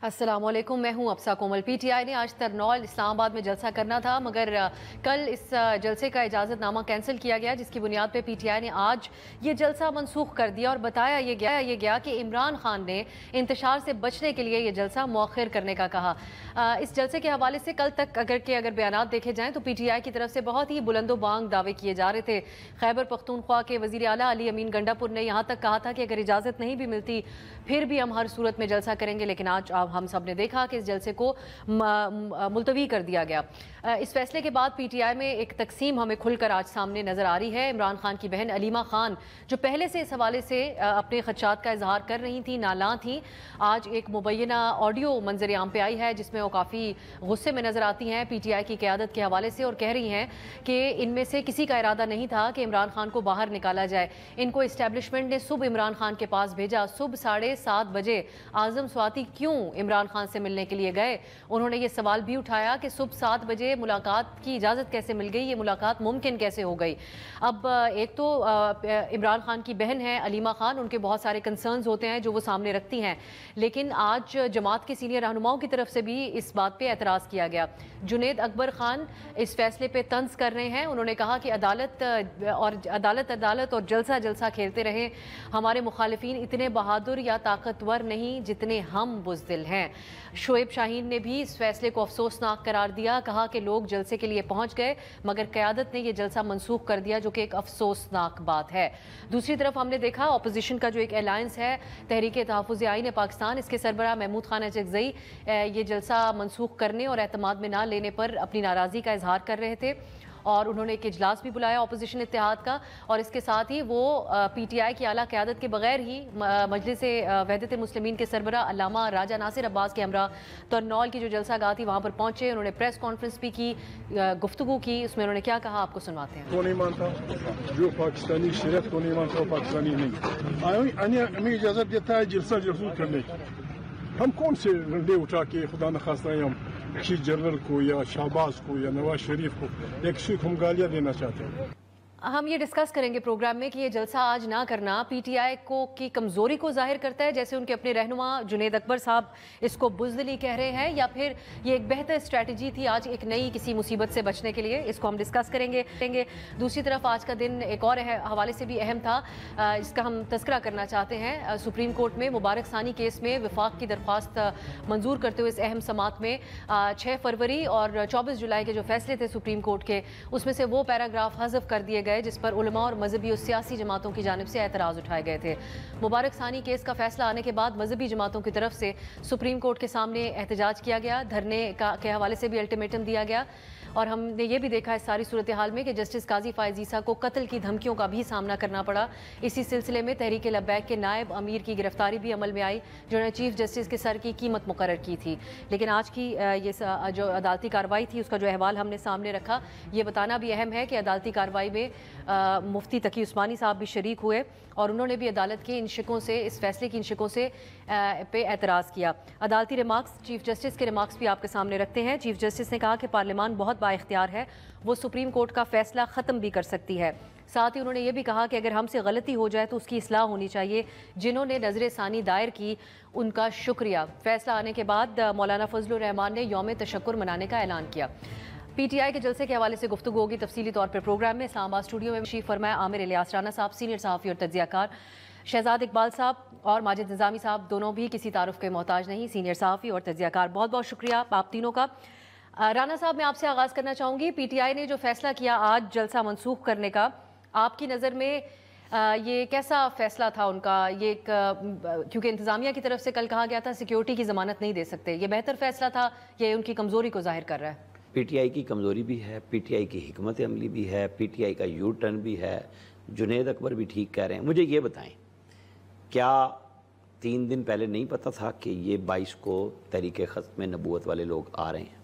अस्सलाम वालेकुम, मैं हूं अफसा कोमल। पीटीआई ने आज तरनौल इस्लामाबाद में जलसा करना था, मगर कल इस जलसे का इजाज़तनामा कैंसिल किया गया, जिसकी बुनियाद पे पीटीआई ने आज ये जलसा मनसूख कर दिया और बताया ये गया कि इमरान खान ने इंतशार से बचने के लिए ये जलसा मौखिर करने का कहा। इस जलसे के हवाले से कल तक अगर बयानात देखे जाएँ तो पीटीआई की तरफ से बहुत ही बुलंदोबांग दावे किए जा रहे थे। खैबर पख्तूनख्वा के वज़ीर आला अली अमीन गंडापुर ने यहाँ तक कहा था कि अगर इजाज़त नहीं भी मिलती फिर भी हम हर सूरत में जलसा करेंगे, लेकिन आज हम सब ने देखा कि इस जलसे को मुलतवी कर दिया गया। इस फैसले के बाद पीटीआई में एक तकसीम हमें खुलकर आज सामने नजर आ रही है। इमरान खान की बहन अलीमा खान, जो पहले से इस हवाले से अपने खदशात का इजहार कर रही थी, नालां थी, आज एक मुबैना ऑडियो मंजर आम पे आई है जिसमें वो काफ़ी गुस्से में नजर आती हैं पीटीआई की क़यादत के हवाले से और कह रही हैं कि इनमें से किसी का इरादा नहीं था कि इमरान खान को बाहर निकाला जाए। इनको इस्टेब्लिशमेंट ने सुबह इमरान खान के पास भेजा, सुबह 7:30 बजे आज़म स्वाति क्यों इमरान खान से मिलने के लिए गए। उन्होंने ये सवाल भी उठाया कि सुबह 7 बजे मुलाकात की इजाज़त कैसे मिल गई, ये मुलाकात मुमकिन कैसे हो गई। अब एक तो इमरान खान की बहन है अलीमा खान, उनके बहुत सारे कंसर्न्स होते हैं जो वो सामने रखती हैं, लेकिन आज जमात के सीनियर रहनुमाओं की तरफ से भी इस बात पे एतराज़ किया गया। जुनेद अकबर खान इस फैसले पे तंज कर रहे हैं। उन्होंने कहा कि अदालत और जलसा जलसा खेलते रहे, हमारे मुखालिफिन इतने बहादुर या ताकतवर नहीं जितने हम बुज़दिल हैं। शोएब शाहीन ने भी इस फैसले को अफसोसनाक करार दिया, कहा कि लोग जलसे के लिए पहुंच गए मगर क़यादत ने यह जलसा मनसूख कर दिया, जो कि एक अफसोसनाक बात है। दूसरी तरफ हमने देखा अपोजिशन का जो एक अलायंस है तहरीक तहफ़्फ़ुज़ आईन पाकिस्तान, इसके सरबराह महमूद खान अचकज़ई ये जलसा मनसूख करने और एतमाद में ना लेने पर अपनी नाराज़गी का इजहार कर रहे थे और उन्होंने एक इजलास भी बुलाया अपोजिशन इत्तेहाद का, और इसके साथ ही वो पीटीआई की आला क़यादत के बगैर ही मजलिस वहदत मुस्लिमीन के सरबराह अल्लामा राजा नासिर अब्बास के हमरा तरनौल की जो जलसा गाह थी वहाँ पर पहुँचे। उन्होंने प्रेस कॉन्फ्रेंस भी की, गुफ्तगू की। उसमें उन्होंने क्या कहा आपको सुनवाते हैं। तो नहीं मानता, जो पाकिस्तानी शरीयत को नहीं मानता वो पाकिस्तानी नहीं। हमें इजाज़त देता है जलसा जलसूस करने की। हम कौन से डंडे उठा के खुदा न खास्ता हम चीफ जनरल को या शहबाज को या नवाज शरीफ को एक सिख हम गालियाँ देना चाहते हैं। हम ये डिस्कस करेंगे प्रोग्राम में कि ये जलसा आज ना करना पीटीआई को की कमज़ोरी को जाहिर करता है, जैसे उनके अपने रहनुमा जुनेद अकबर साहब इसको बुज़दिली कह रहे हैं, या फिर ये एक बेहतर स्ट्रैटेजी थी आज एक नई किसी मुसीबत से बचने के लिए। इसको हम डिस्कस करेंगे। दूसरी तरफ आज का दिन एक और हवाले से भी अहम था, इसका हम तस्करा करना चाहते हैं। सुप्रीम कोर्ट में मुबारक सानी केस में वफाक की दरख्वास्त मंजूर करते हुए इस अहम समात में 6 फरवरी और 24 जुलाई के जो फैसले थे सुप्रीम कोर्ट के, उसमें से वो पैराग्राफ हज़फ कर दिए गए जिस पर उलमा और मजहबी और सियासी जमातों की जानिब से एतराज़ उठाए गए थे। मुबारक सानी केस का फैसला आने के बाद मजहबी जमातों की तरफ से सुप्रीम कोर्ट के सामने एहतजाज किया गया, धरने के हवाले से भी अल्टीमेटम दिया गया, और हमने ये भी देखा इस सारी सूरत हाल में कि जस्टिस काजी फ़ाइज़ ईसा को कत्ल की धमकियों का भी सामना करना पड़ा। इसी सिलसिले में तहरीक लब्बैक के नायब अमीर की गिरफ्तारी भी अमल में आई, जिन्होंने चीफ जस्टिस के सर की कीमत मुकर्रर की थी। लेकिन आज की ये जो अदालती कार्रवाई थी उसका जो अहवाल हमने सामने रखा, ये बताना भी अहम है कि अदालती कार्रवाई में मुफ्ती तकी उस्मानी साहब भी शरीक हुए और उन्होंने भी अदालत के इन शिकों से, इस फैसले की इन शिकों से पे एतराज़ किया। अदालती रिमार्क्स, चीफ जस्टिस के रिमार्क्स भी आपके सामने रखते हैं। चीफ जस्टिस ने कहा कि पार्लियामान बहुत बाइख्तियार है, वो सुप्रीम कोर्ट का फैसला ख़त्म भी कर सकती है। साथ ही उन्होंने ये भी कहा कि अगर हमसे गलती हो जाए तो उसकी इस्लाह होनी चाहिए। जिन्होंने नजर सानी दायर की उनका शुक्रिया। फैसला आने के बाद मौलाना फजलुर रहमान ने यौम तशक्कुर मनाने का ऐलान किया। पीटीआई के जलसे के हवाले से गुफ्तगू होगी तफसीली तौर पर प्रोग्राम में। इस्लामाबाद स्टूडियो में तशरीफ फरमाया आमिर इलियास राना साहब, सीनियर सहाफ़ी और तज्ज़ियाकार, शहजाद इकबाल साहब और माजिद निज़ामी साहब, दोनों भी किसी तारुफ के मोहताज नहीं, सीनियर सहाफ़ी और तज्ज़ियाकार। बहुत बहुत शुक्रिया आप तीनों का। राना साहब, मैं आपसे आगाज़ करना चाहूँगी, पीटीआई ने जो फैसला किया आज जलसा मनसूख करने का, आपकी नज़र में ये कैसा फ़ैसला था उनका? ये क्योंकि इंतज़ामिया की तरफ से कल कहा गया था सिक्योरिटी की ज़मानत नहीं दे सकते, ये बेहतर फ़ैसला था, ये उनकी कमज़ोरी को जाहिर कर रहा है? पीटीआई की कमज़ोरी भी है, पीटीआई की हिकमत अमली भी है, पीटीआई का यू टर्न भी है। जुनेद अकबर भी ठीक कह रहे हैं। मुझे ये बताएं, क्या 3 दिन पहले नहीं पता था कि ये 22 को तहरीक ख़त्म नबूवत वाले लोग आ रहे हैं?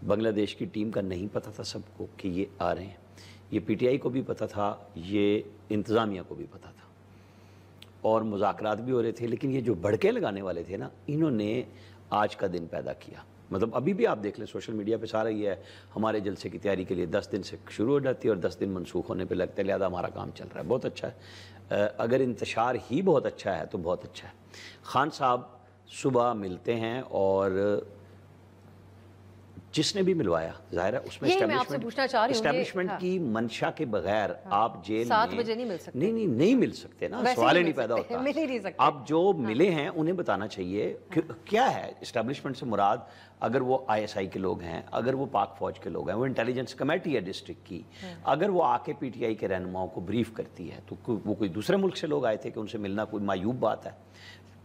बांग्लादेश की टीम का नहीं पता था सबको कि ये आ रहे हैं? ये पीटीआई को भी पता था, ये इंतज़ामिया को भी पता था, और मुज़ाकरात भी हो रहे थे। लेकिन ये जो भड़के लगाने वाले थे ना, इन्होंने आज का दिन पैदा किया। मतलब अभी भी आप देख लें सोशल मीडिया पे सारा ये है, हमारे जलसे की तैयारी के लिए 10 दिन से शुरू हो जाती है और 10 दिन मनसूख होने पे लगता है, लिहाजा हमारा काम चल रहा है। बहुत अच्छा है। अगर इंतशार ही बहुत अच्छा है तो बहुत अच्छा है। खान साहब صبح ملتے ہیں اور جس نے بھی ملوایا ظاہر ہے اس میں اسٹیبلشمنٹ کی منشا کے بغیر آپ جیل 7 بجے نہیں مل سکتے. نہیں مل سکتے نا, سوال ہی نہیں پیدا ہوتا. اب جو ملے ہیں انہیں بتانا چاہیے کیا ہے اسٹیبلشمنٹ سے مراد. اگر وہ ISI کے لوگ ہیں, اگر وہ پاک فوج کے لوگ ہیں, وہ انٹیلیجنس کمیٹی ہے ڈسٹرکٹ کی, اگر وہ آ کے PTI کے رہنماؤں کو بریف کرتی ہے, تو وہ کوئی دوسرے ملک سے لوگ آئے تھے کہ ان سے ملنا کوئی معیوب بات ہے.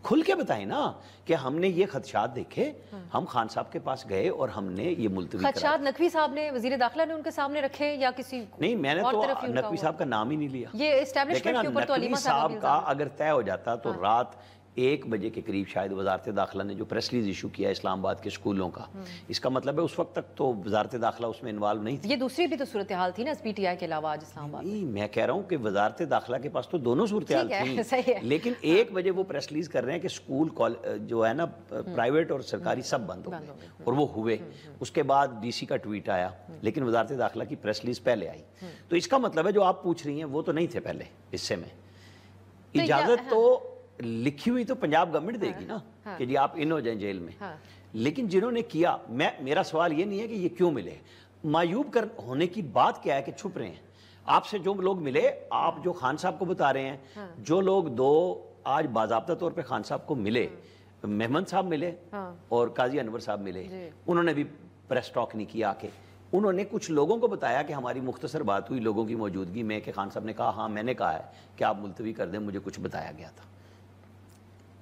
کھل کے بتائیں نا کہ ہم نے یہ خدشات دیکھے, ہم خان صاحب کے پاس گئے اور ہم نے یہ ملتوی کرا. خدشات نقوی صاحب نے, وزیر داخلہ نے ان کے سامنے رکھے یا کسی نہیں, میں نے تو نقوی صاحب کا نام ہی نہیں لیا. یہ اسٹیبلشمنٹ کے اوپر تو علیمہ صاحب کا اگر طے ہو جاتا تو رات 1 بجے کے قریب شاید وزارت داخلہ نے جو پریس ریلیز ایشو کیا اسلام آباد کے اسکولوں کا, اس کا مطلب ہے اس وقت تک تو وزارت داخلہ اس میں انوالو نہیں تھی. یہ دوسری بھی تو صورتحال تھی نا PTI کے علاوہ آج اسلام آباد. نہیں, میں کہہ رہا ہوں کہ وزارت داخلہ کے پاس تو دونوں صورتحال تھیں, لیکن 1 بجے وہ پریس ریلیز کر رہے ہیں کہ اسکول جو ہے نا پرائیویٹ اور سرکاری سب بند ہو گئے, اور وہ ہوئے. اس کے بعد DC کا ٹویٹ آیا, لیکن وزارت داخلہ کی پریس ریلیز پہلے آئی. تو اس کا مطلب ہے جو آپ پوچھ رہی ہیں وہ تو نہیں تھے پہلے حصے میں. اجازت تو لکھی ہوئی تو پنجاب گورنمنٹ دے گی نا کہ جی آپ ان ہو جائیں جیل میں, لیکن جنہوں نے کیا, میرا سوال یہ نہیں ہے کہ یہ کیوں ملے. معیوب ہونے کی بات کیا ہے کہ چھپ رہے ہیں. آپ سے جو لوگ ملے, آپ جو خان صاحب کو بتا رہے ہیں, جو لوگ 2 آج باضابطہ طور پہ خان صاحب کو ملے, محمد صاحب ملے اور قاضی انور صاحب ملے, انہوں نے بھی پریس ٹاک نہیں کیا. کہ انہوں نے کچھ لوگوں کو بتایا کہ ہماری مختصر بات ہوئی لوگوں کی موجودگی میں کہ خان صاحب نے کہا ہاں میں نے کہا ہے کہ آپ ملتوی کر دیں, مجھے کچھ بتایا گیا تھا.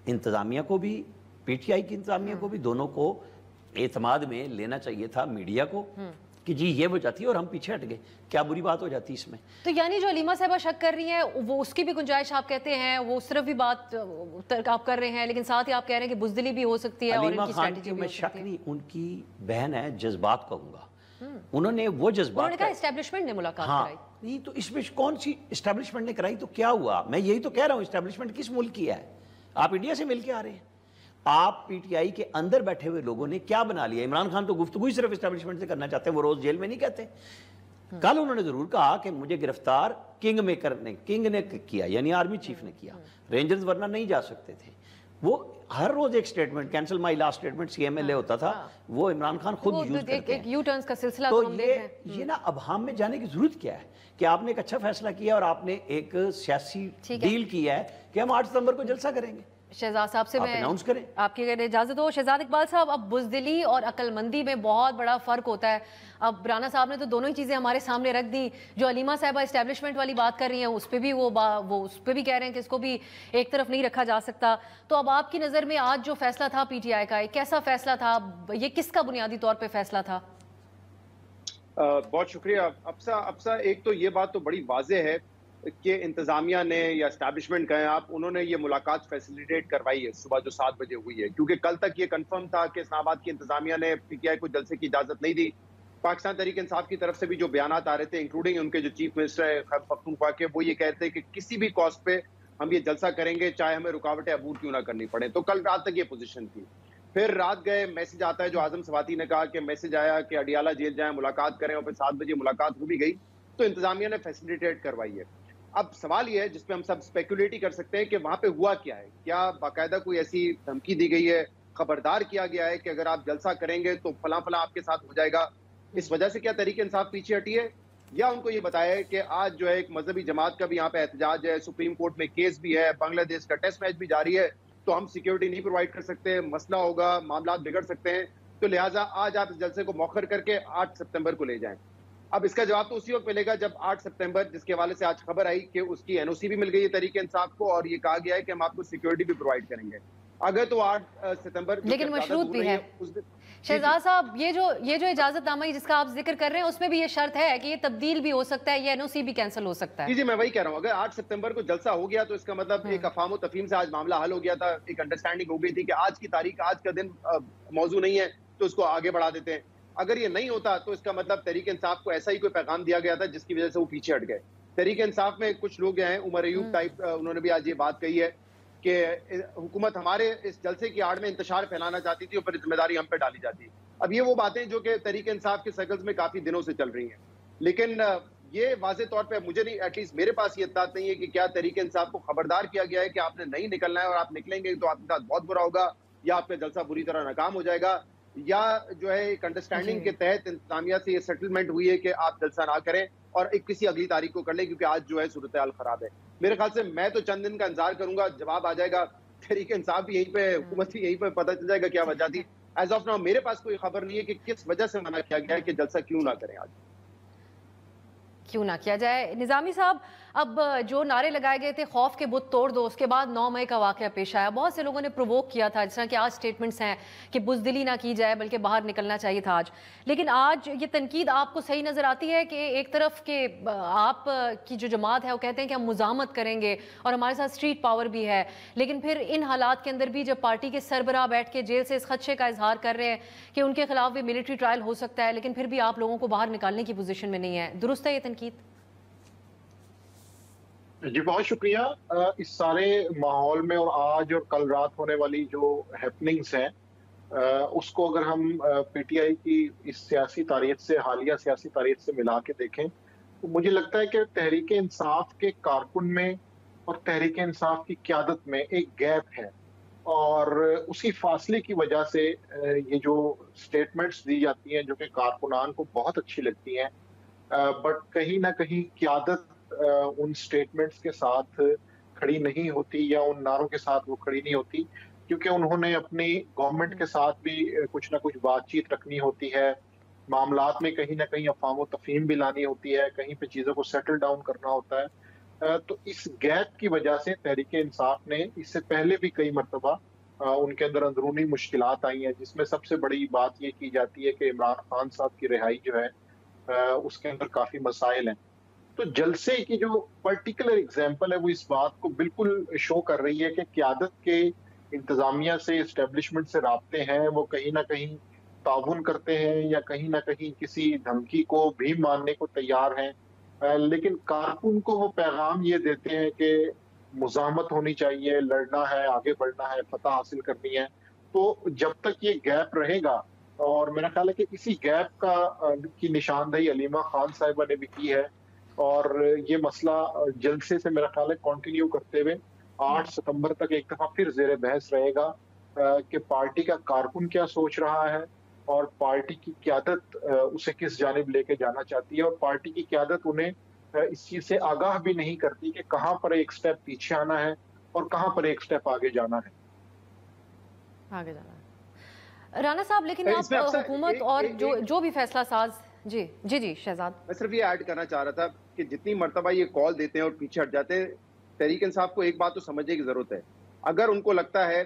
انتظامیہ کو بھی PTI کی انتظامیہ کو بھی دونوں کو اعتماد میں لینا چاہیے تھا, میڈیا کو, کہ جی یہ وجہ تھی اور ہم پیچھے ہٹ گئے. کیا بری بات ہو جاتی اس میں؟ تو یعنی جو علیمہ صاحبہ شک کر رہی ہیں وہ اس کی بھی گنجائش آپ کہتے ہیں, وہ صرف بھی بات آپ کر رہے ہیں, لیکن ساتھ ہی آپ کہہ رہے ہیں کہ بزدلی بھی ہو سکتی ہے. علیمہ خان کی میں شک نہیں, ان کی بہن ہے, جذبات کہوں گا. انہوں نے وہ جذبات, انہوں نے کہا اسٹیبلشمنٹ نے ملاقات کرائی. نہیں تو اس میں کون سی اسٹیبلشمنٹ نے کرائی, تو کیا ہوا؟ میں یہی تو کہہ رہا ہوں, اسٹیبلشمنٹ کس ملک کی ہے؟ آپ انڈیا سے مل کے آ رہے ہیں. آپ PTI کے اندر بیٹھے ہوئے لوگوں نے کیا بنا لیا؟ عمران خان تو گفتگو ہی صرف اسٹیبلشمنٹ سے کرنا چاہتے ہیں, وہ روز جیل میں نہیں کہتے. کل انہوں نے ضرور کہا کہ مجھے گرفتار کنگ نے کیا, یعنی آرمی چیف نے کیا, رینجرز ورنہ نہیں جا سکتے تھے. وہ ہر روز ایک statement, cancel my last statement CMLA ہوتا تھا, وہ عمران خان خود یوز کرتے ہیں. یو ٹرنز کا سلسلہ تو یہ نا ابہام میں جانے کی ضرورت کیا ہے کہ آپ نے ایک اچھا فیصلہ کیا اور آپ نے ایک سیاسی ڈیل کیا ہے کہ ہم 8 ستمبر کو جلسہ کریں گے. شہزاد صاحب سے میں آپ کی اگر اجازت ہو, شہزاد اقبال صاحب, اب بزدلی اور عقل مندی میں بہت بڑا فرق ہوتا ہے. اب رانا صاحب نے تو دونوں ہی چیزیں ہمارے سامنے رکھ دی. جو علیمہ صاحبہ اسٹیبلشمنٹ والی بات کر رہی ہیں اس پہ بھی وہ اس پہ بھی کہہ رہے ہیں کہ اس کو بھی ایک طرف نہیں رکھا جا سکتا. تو اب آپ کی نظر میں آج جو فیصلہ تھا PTI کا, کیسا فیصلہ تھا, یہ کس کا بنیادی طور پہ فیصلہ تھا؟ بہت شکریہ افسا. ایک تو یہ بات تو بڑی واضح ہے کہ انتظامیہ نے یا اسٹیبلشمنٹ کہیں آپ, انہوں نے یہ ملاقات فیسیلیٹیٹ کروائی ہے صبح جو 7 بجے ہوئی ہے, کیونکہ کل تک یہ کنفرم تھا کہ اسلام آباد کی انتظامیہ نے PTI کو جلسے کی اجازت نہیں دی. پاکستان تحریک انصاف کی طرف سے بھی جو بیانات آ رہے تھے, انکلوڈنگ ان کے جو چیف منسٹر ہے خیبر پختونخوا کے, وہ یہ کہتے ہیں کہ کسی بھی کاسٹ پہ ہم یہ جلسہ کریں گے, چاہے ہمیں رکاوٹیں عبور کیوں نہ کرنی پڑے. تو کل رات تک یہ پوزیشن تھی. پھر رات گئے, میسج آتا ہے جو اعظم سواتی نے کہا کہ میسج آیا کہ اڈیالہ جیل جائیں, ملاقات کریں, اور پھر 7 بجے ملاقات ہو بھی گئی. تو انتظامیہ نے فیسیلیٹیٹ کروائی ہے. اب سوال یہ ہے جس پہ ہم سب اسپیکولیٹ ہی کر سکتے ہیں کہ وہاں پہ ہوا کیا ہے. کیا باقاعدہ کوئی ایسی دھمکی دی گئی ہے, خبردار کیا گیا ہے کہ اگر آپ جلسہ کریں گے تو فلاں فلاں آپ کے ساتھ ہو جائے گا, اس وجہ سے کیا تحریک انصاف پیچھے ہٹی ہے؟ یا ان کو یہ بتایا ہے کہ آج جو ہے ایک مذہبی جماعت کا بھی یہاں پہ احتجاج ہے, سپریم کورٹ میں کیس بھی ہے, بنگلہ دیش کا ٹیسٹ میچ بھی جاری ہے, تو ہم سیکیورٹی نہیں پرووائڈ کر سکتے, مسئلہ ہوگا, معاملات بگڑ سکتے ہیں, تو لہٰذا آج آپ اس جلسے کو مؤخر کر کے 8 سپتمبر کو لے جائیں. اب اس کا جواب تو اسی وقت ملے گا جب 8 سپتمبر, جس کے حوالے سے آج خبر آئی کہ اس کی NOC بھی مل گئی ہے تحریک انصاف کو, اور یہ کہا گیا ہے کہ ہم آپ کو سیکیورٹی بھی پرووائڈ کریں گے. اگر تو 8 ستمبر لیکن مشروط بھی ہے. شہزاد صاحب, یہ جو اجازت نامہ جس کا آپ ذکر کر رہے ہیں اس میں بھی یہ شرط ہے کہ یہ تبدیل بھی ہو سکتا ہے, یہ NOC بھی کینسل ہو سکتا ہے. جی میں وہی کہہ رہا ہوں, اگر 8 سپتمبر کو جلسہ ہو گیا تو اس کا مطلب ایک افہام و تفہیم سے آج معاملہ حل ہو گیا تھا, ایک انڈرسٹینڈنگ ہو گئی تھی کہ آج کی تاریخ, آج کا دن موضوع نہیں ہے تو اس کو آگے بڑھا دیتے ہیں. اگر یہ نہیں ہوتا تو اس کا مطلب تحریک انصاف کو ایسا ہی کوئی پیغام دیا گیا تھا جس کی وجہ سے وہ پیچھے ہٹ گئے. تحریک انصاف میں کچھ لوگ ہیں, عمر ایوب ٹائپ, انہوں نے بھی آج یہ بات کہی ہے کہ حکومت ہمارے اس جلسے کی آڑ میں انتشار پھیلانا چاہتی تھی اور پھر ذمہ داری ہم پہ ڈالی جاتی. اب یہ وہ باتیں جو کہ تحریک انصاف کے سرکلز میں کافی دنوں سے چل رہی ہیں, لیکن یہ واضح طور پہ مجھے نہیں, ایٹ لیسٹ میرے پاس یہ اطلاعات نہیں ہے کہ کیا تحریک انصاف کو خبردار کیا گیا ہے کہ آپ نے نہیں نکلنا ہے, اور آپ نکلیں گے تو آپ کے ساتھ بہت برا ہوگا, या आपका जलसा बुरी तरह नाकाम हो जाएगा, या जो है एक अंडरस्टैंडिंग के तहत इंतजामिया से ये सेटलमेंट हुई है कि आप जलसा ना करें और एक किसी अगली तारीख को कर लें, क्योंकि आज जो है सूरत हाल खराब है। मेरे ख्याल से मैं तो चंद दिन का इंतजार करूंगा, जवाब आ जाएगा, तहरीक इंसाफ भी यहीं पे, हुकूमत भी यहीं पे, पता चल जाएगा क्या वजह थी। एज ऑफ नाउ मेरे पास कोई खबर नहीं है कि किस वजह से मना किया गया है कि जलसा क्यों ना करें, आज क्यों ना किया जाए। निज़ामी साहब, अब जो नारे लगाए गए थे खौफ के बुत तोड़ दो, उसके बाद 9 मई का वाक़या पेश आया, बहुत से लोगों ने प्रोवोक किया था, जिस तरह के आज स्टेटमेंट्स हैं कि बुज़दिली ना की जाए बल्कि बाहर निकलना चाहिए था आज। लेकिन आज ये तनकीद आपको सही नज़र आती है कि एक तरफ के आप की जो जमात है वो कहते हैं कि हम मुज़ामत करेंगे और हमारे साथ स्ट्रीट पावर भी है, लेकिन फिर इन हालात के अंदर भी जब पार्टी के सरबराह बैठ के जेल से इस खदशे का इजहार कर रहे हैं कि उनके खिलाफ भी मिलिट्री ट्रायल हो सकता है, लेकिन फिर भी आप लोगों को बाहर निकालने की पोजीशन में नहीं है, दुरुस्त है ये तनकीद? जी बहुत शुक्रिया। इस सारे माहौल में और आज और कल रात होने वाली जो हैपनिंग्स हैं, उसको अगर हम पीटीआई की इस सियासी तारीख से, हालिया सियासी तारीख से मिला के देखें, तो मुझे लगता है कि तहरीक इंसाफ के कारकुन में और तहरीक इंसाफ की क़यादत में एक गैप है, और उसी फासले की वजह से ये जो स्टेटमेंट्स दी जाती हैं जो कि कारकुनान को बहुत अच्छी लगती हैं, बट कहीं ना कहीं क़यादत उन स्टेटमेंट्स के साथ खड़ी नहीं होती, या उन नारों के साथ वो खड़ी नहीं होती, क्योंकि उन्होंने अपनी गवर्नमेंट के साथ भी कुछ ना कुछ बातचीत रखनी होती है, मामलात में कहीं ना कहीं अफवाह व तफहीम भी लानी होती है, कहीं पे चीज़ों को सेटल डाउन करना होता है। तो इस गैप की वजह से तहरीक इंसाफ ने इससे पहले भी कई मरतबा उनके अंदर अंदरूनी मुश्किलात आई हैं, जिसमें सबसे बड़ी बात ये की जाती है कि इमरान खान साहब की रिहाई जो है उसके अंदर काफ़ी मसाइल हैं। तो जलसे की जो पर्टिकुलर एग्जाम्पल है वो इस बात को बिल्कुल शो कर रही है कि क़यादत के इंतजामिया से, इस्टेब्लिशमेंट से राब्ते हैं, वो कहीं ना कहीं ताउन करते हैं या कहीं ना कहीं किसी धमकी को भी मानने को तैयार हैं, लेकिन कारकुन को वो पैगाम ये देते हैं कि मुज़ाहमत होनी चाहिए, लड़ना है, आगे बढ़ना है, फतह हासिल करनी है। तो जब तक ये गैप रहेगा, और मेरा ख्याल है कि इसी गैप की निशानदेही अलीमा खान साहिबा ने भी की है, और ये मसला जलसे से मेरा ख्याल है कंटिन्यू करते हुए 8 सितंबर तक एक दफा फिर जेर बहस रहेगा कि पार्टी का कारकुन क्या सोच रहा है और पार्टी की क़यादत उसे किस जानिब लेके जाना चाहती है, और पार्टी की क़यादत उन्हें इस चीज से आगाह भी नहीं करती कि कहाँ पर एक स्टेप पीछे आना है और कहाँ पर एक स्टेप आगे जाना है। राना साहब, लेकिन आप हुकूमत और जो भी फैसला साज, जी जी जी शहजाद, मैं सिर्फ ये ऐड करना चाह रहा था कि जितनी मर्तबा ये कॉल देते हैं और पीछे हट जाते हैं, तहरीक इंसाफ को एक बात तो समझने की जरूरत है। अगर उनको लगता है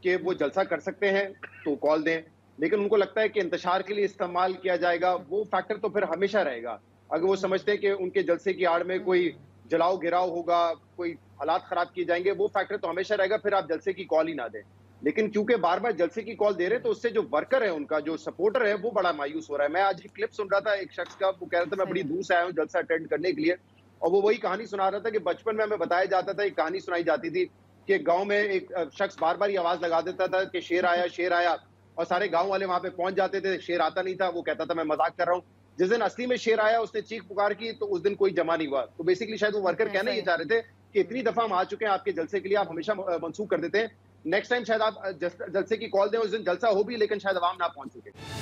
कि वो जलसा कर सकते हैं तो कॉल दें, लेकिन उनको लगता है कि इंतशार के लिए इस्तेमाल किया जाएगा, वो फैक्टर तो फिर हमेशा रहेगा। अगर वो समझते हैं कि उनके जलसे की आड़ में कोई जलाओ गिराव होगा, कोई हालात खराब किए जाएंगे, वो फैक्टर तो हमेशा रहेगा, फिर आप जलसे की कॉल ही ना दें। लेकिन क्योंकि बार बार जलसे की कॉल दे रहे हैं, तो उससे जो वर्कर है, उनका जो सपोर्टर है, वो बड़ा मायूस हो रहा है। मैं आज एक क्लिप सुन रहा था एक शख्स का, वो कह रहा था मैं बड़ी दूर से आया हूँ जलसा अटेंड करने के लिए, और वो वही कहानी सुना रहा था कि बचपन में हमें बताया जाता था, एक कहानी सुनाई जाती थी कि गांव में एक शख्स बार बार ये आवाज लगा देता था कि शेर आया, और सारे गांव वाले वहां पे पहुंच जाते थे, शेर आता नहीं था, वो कहता था मैं मजाक कर रहा हूँ। जिस दिन असली में शेर आया, उसने चीख पुकार की, तो उस दिन कोई जमा नहीं हुआ। तो बेसिकली शायद वो वर्कर कहना ये चाह रहे थे कि इतनी दफा हम आ चुके हैं आपके जलसे के लिए, आप हमेशा मंसूख कर देते हैं, नेक्स्ट टाइम शायद आप जलसे की कॉल दें, उस दिन जलसा हो भी लेकिन शायद अवाम ना पहुंच सके।